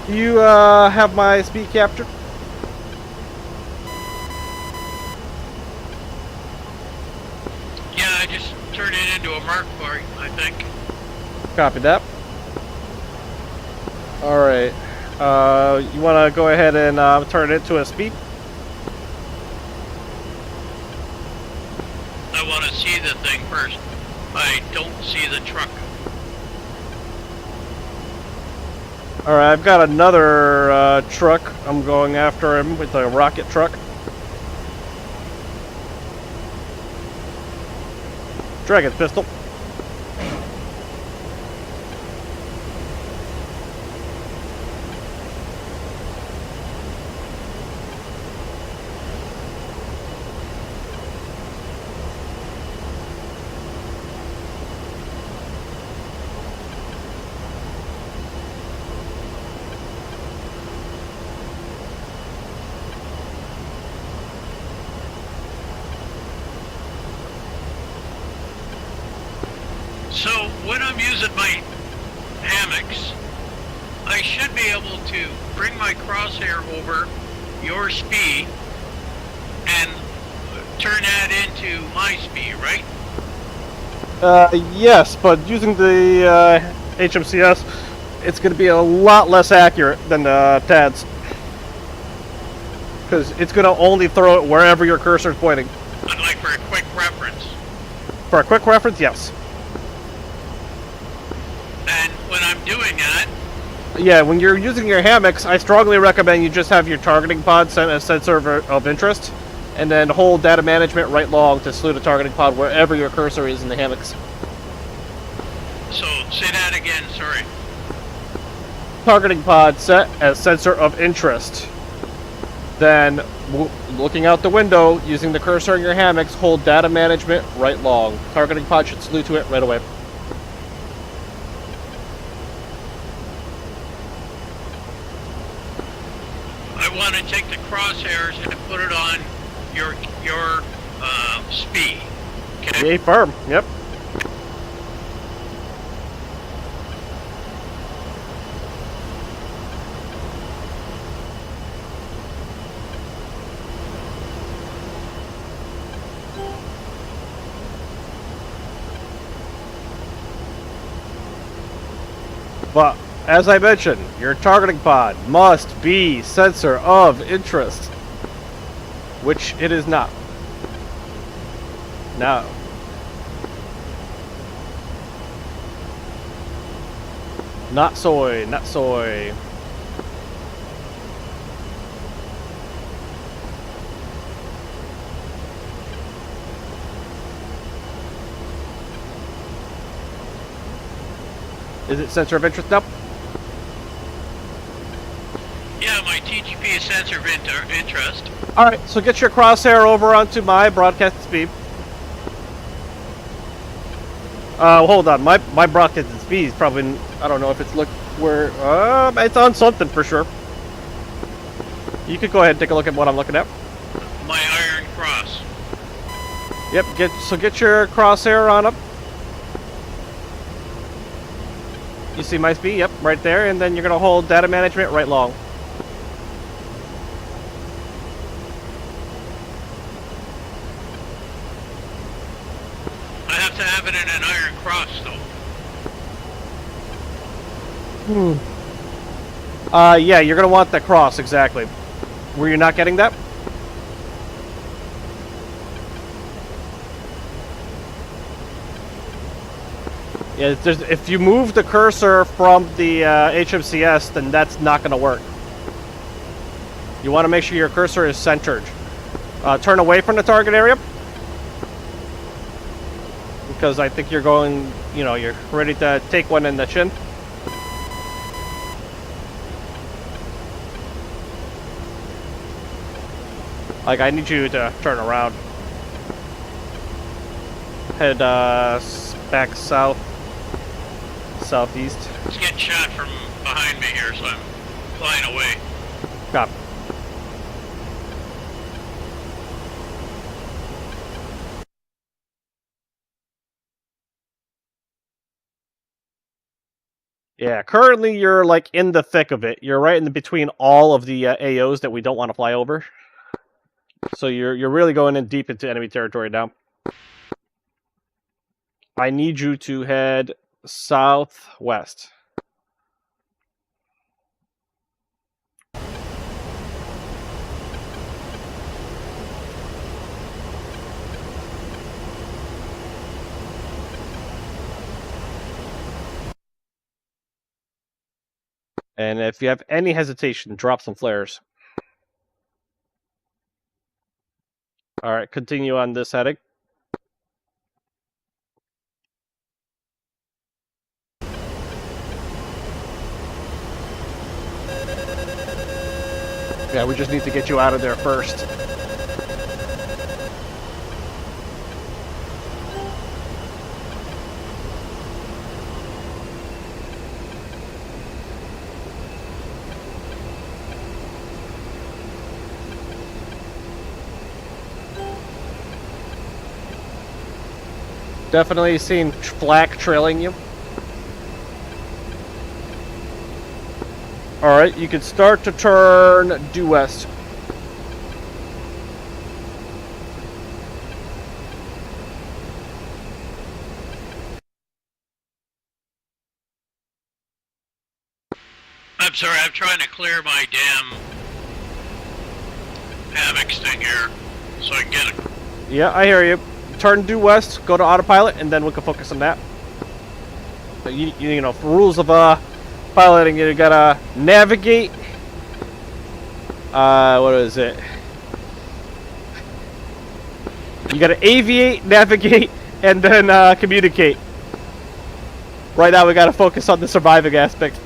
You have my speed capture? Yeah, I just turned it into a mark point, I think. Copy that. Alright. You want to go ahead and turn it to a speed? I want to see the thing first. I don't see the truck. Alright, I've got another truck. I'm going after him with a rocket truck. Dragon pistol. So when I'm using my hammocks, I should be able to bring my crosshair over your speed and turn that into my speed, right? Yes, but using the HMCS, it's going to be a lot less accurate than the TADS. Because it's going to only throw it wherever your cursor is pointing. I'd like for a quick reference. For a quick reference, yes. And when I'm doing that, Yeah, when you're using your hammocks, I strongly recommend you just have your targeting pod set as sensor of interest, and then hold data management right long to salute a targeting pod wherever your cursor is in the hammocks. so say that again, sorry. Targeting pod set as sensor of interest. Then, looking out the window, using the cursor in your hammocks, hold data management right long. Targeting pod should salute to it right away. I want to take the crosshairs and put it on your speed. Okay? Yay, firm. Yep. But, as I mentioned, your targeting pod must be sensor of interest. Which it is not. Now. Not soy, not soy. Is it sensor of interest? Nope. Yeah, my TGP is sensor of interest. Alright, so get your crosshair over onto my broadcast speed. Hold on. My broadcasting speed is probably, I don't know if it's it's on something for sure. You could go ahead and take a look at what I'm looking at. My iron cross. Yep, get your crosshair on up. You see my speed? Yep, right there, and then you're gonna hold data management right long. I have to have it in an iron cross, though. Yeah, you're gonna want the cross, exactly. Were you not getting that? Yeah, if you move the cursor from the HMCS, then that's not gonna work. You want to make sure your cursor is centered. Turn away from the target area. Because I think you're going, you're ready to take one in the chin. Like, I need you to turn around. Head back south. Southeast. It's getting shot from behind me here, so I'm flying away. Copy. Yeah, currently you're like in the thick of it. You're right in between all of the AOs that we don't want to fly over. So you're really going in deep into enemy territory now. I need you to head southwest. And if you have any hesitation, drop some flares. Alright, continue on this heading. Yeah, we just need to get you out of there first. Definitely seen flak trailing you. Alright, you can start to turn due west. I'm sorry, I'm trying to clear my damn hammocks thing here, so I can get it. Yeah, I hear you. Turn due west, go to autopilot, and then we can focus on that. But you know, for rules of piloting, you gotta navigate. What is it? You gotta aviate, navigate, and then communicate. Right now, we gotta focus on the surviving aspect.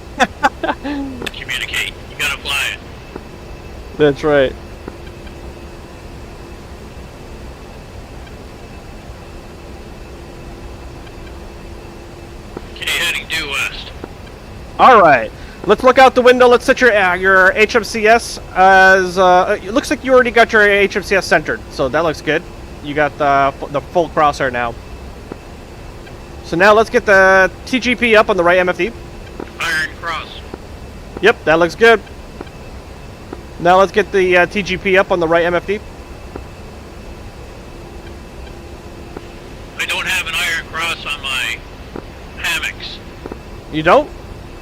Communicate. You gotta fly it. That's right. Okay, heading due west. All right. Let's look out the window. Let's set your HMCS as. It looks like you already got your HMCS centered, so that looks good. You got the full crosshair now. So now let's get the TGP up on the right MFD. Iron cross. Yep, that looks good. Now let's get the TGP up on the right MFD. I don't have an iron cross on my hammocks. You don't?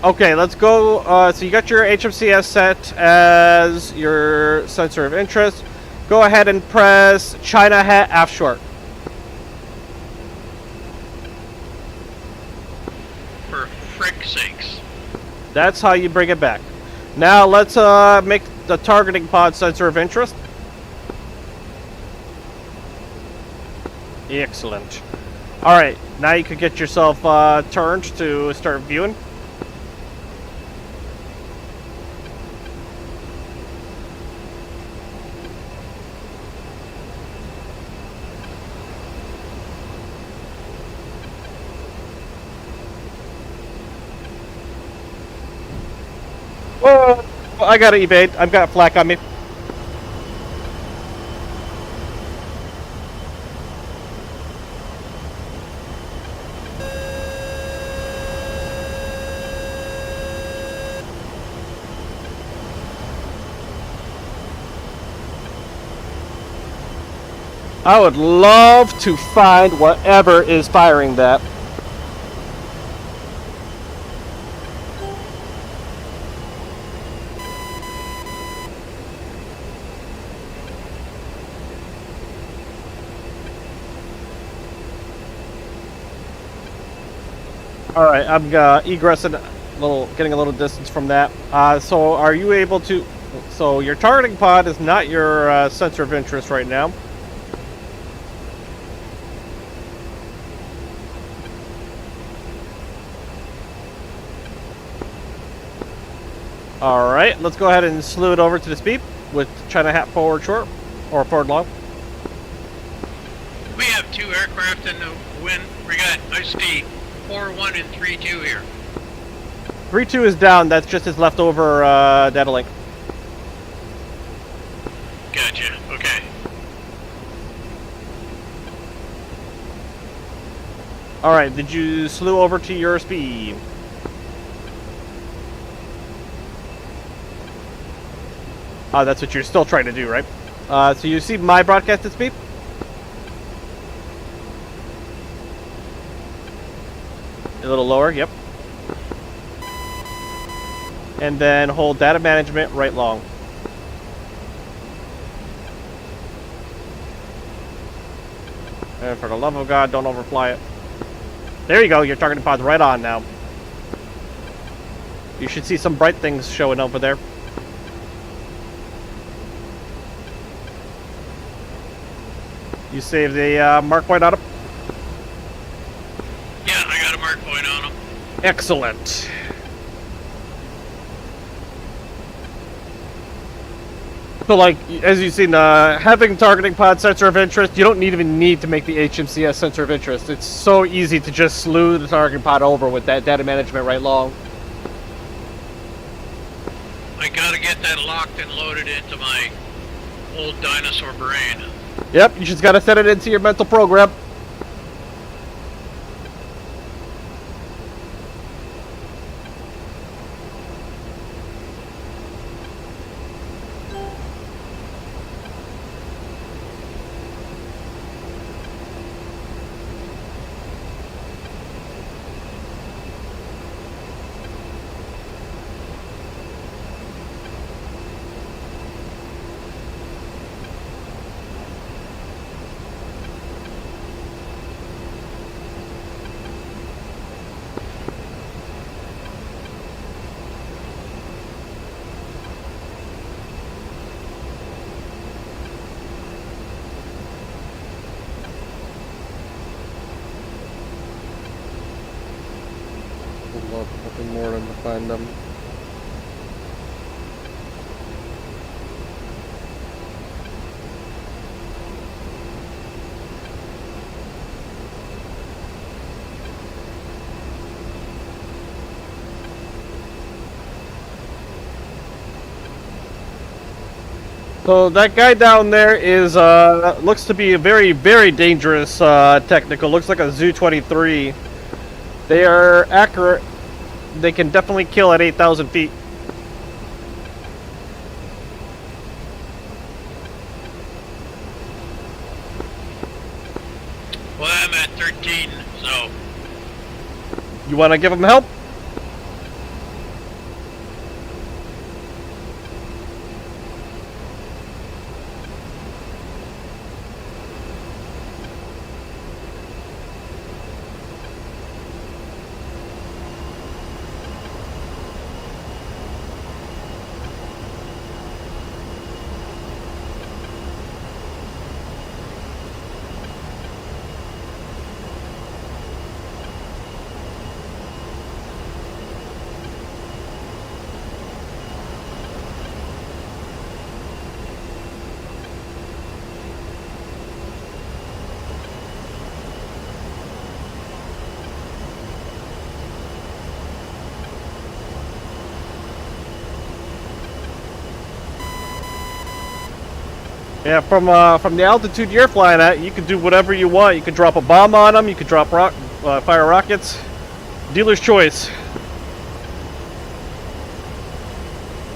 Okay, let's go. So you got your HMCS set as your sensor of interest. Go ahead and press China Hat aft short. For frick's sakes. That's how you bring it back. Now let's make the targeting pod sensor of interest. Excellent. Alright, now you can get yourself turned to start viewing. I got it, evade. I've got flak on me. I would love to find whatever is firing that. All right, I'm egressing getting a little distance from that. So are you able to? So your targeting pod is not your sensor of interest right now. All right, let's go ahead and slew it over to the speed with China hat forward short or forward long. We have 2 aircraft in the wind. We got, I see 4-1 and 3-2 here. 3-2 is down. That's just his leftover data link. Gotcha. Okay. All right, did you slew over to your speed? That's what you're still trying to do, right? So you see my broadcasted speed? A little lower, yep. And then hold data management right long. And for the love of God, don't overfly it. There you go, your targeting pod's right on now. You should see some bright things showing over there. You saved a mark point on him? Yeah, I got a mark point on him. Excellent. So, like, as you've seen, having targeting pod sensor of interest, you don't even need to make the HMCS sensor of interest. It's so easy to just slew the targeting pod over with that data management right long. I gotta get that locked and loaded into my old dinosaur brain. Yep, you just gotta set it into your mental program. Nothing more than to find them. So that guy down there is looks to be a very, very dangerous technical. Looks like a Zu-23. They are accurate. They can definitely kill at 8,000 feet. Well, I'm at 13, so... You want to give them help? Yeah, from the altitude you're flying at, you could do whatever you want. You could drop a bomb on them. You could drop fire rockets. Dealer's choice.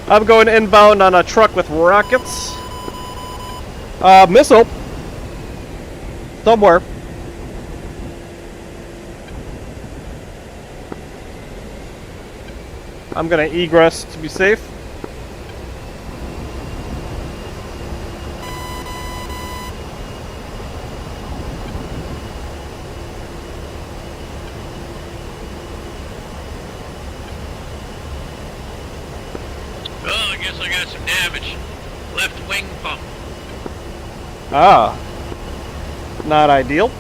I'm going inbound on a truck with rockets. Missile. Somewhere. I'm gonna egress to be safe. Oh, I guess I got some damage. Left wing pump. Ah. Not ideal.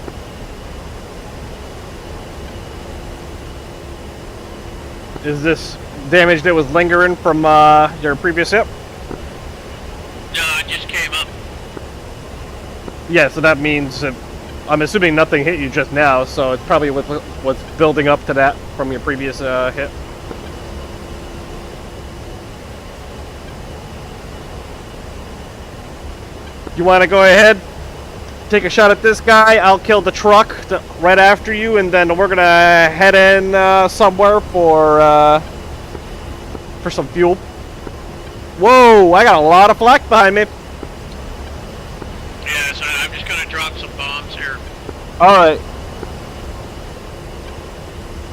Is this damage that was lingering from your previous hit? No, it just came up. Yeah, so that means that I'm assuming nothing hit you just now, so it's probably what's building up to that from your previous hit. You want to go ahead, take a shot at this guy? I'll kill the truck right after you, and then we're gonna head in somewhere for some fuel. Whoa! I got a lot of flak behind me. Yeah, so I'm just gonna drop some bombs here. All right.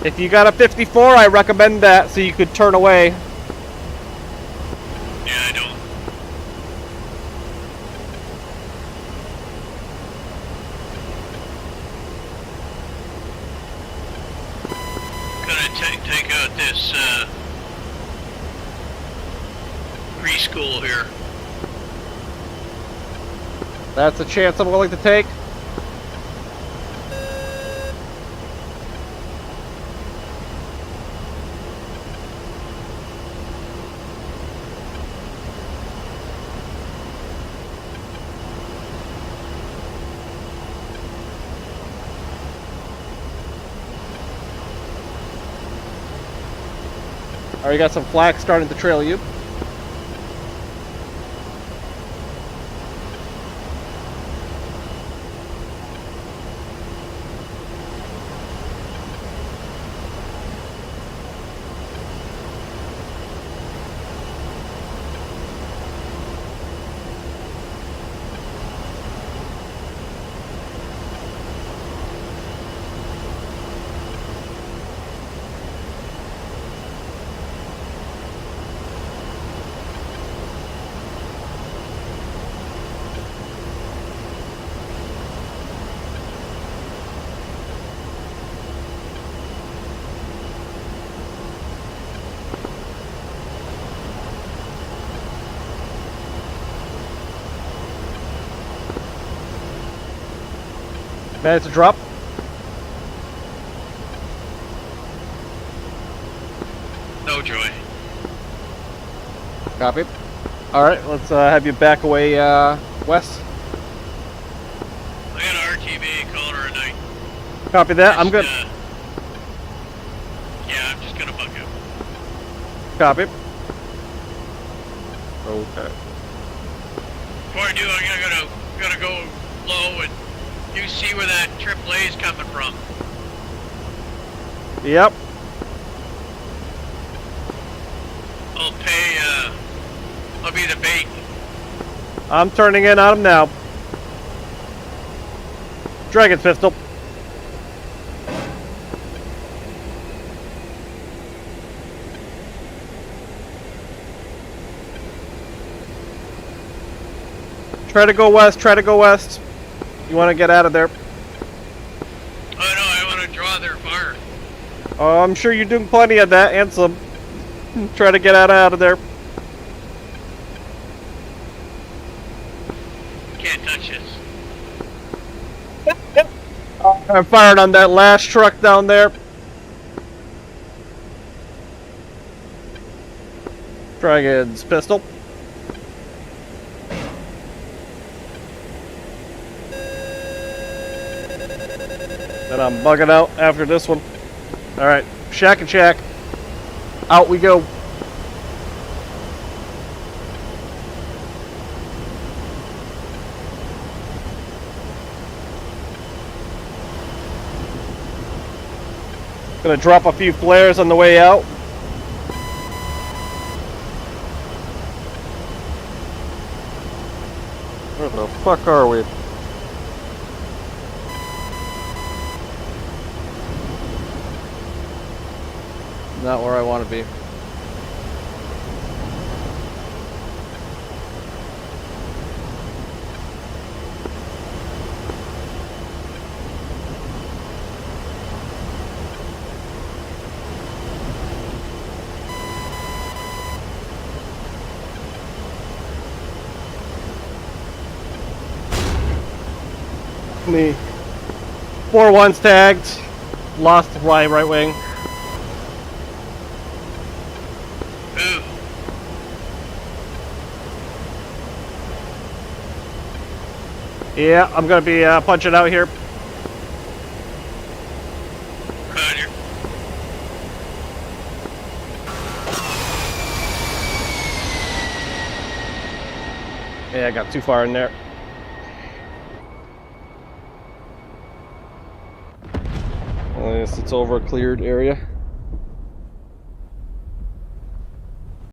If you got a 54, I recommend that so you could turn away. Yeah, I don't. Gonna take out this preschool here. That's a chance I'm willing to take. Alright, got some flak starting to trail you. Managed to drop. No joy. Copy. Alright, let's have you back away west. I got an RTV, call her a night. Copy that. I'm good. Yeah, I'm just gonna bug you. Copy. Okay. Before I do, I'm gonna go low and you see where that AAA is coming from. Yep. I'll pay, I'll be the bait. I'm turning in on him now. Dragon's pistol. Try to go west, try to go west. You want to get out of there. Oh no, I want to draw their fire. Oh, I'm sure you're doing plenty of that and some. Try to get out of there. Can't touch this. I'm firing on that last truck down there. Dragon's pistol. And I'm bugging out after this one. Alright, shack and shack. Out we go. Gonna drop a few flares on the way out. Where the fuck are we? Not where I want to be. Me. 4-1's tagged. Lost right wing. Ooh. Yeah, I'm gonna be punching out here. Roger. Yeah, I got too far in there. I guess it's over a cleared area.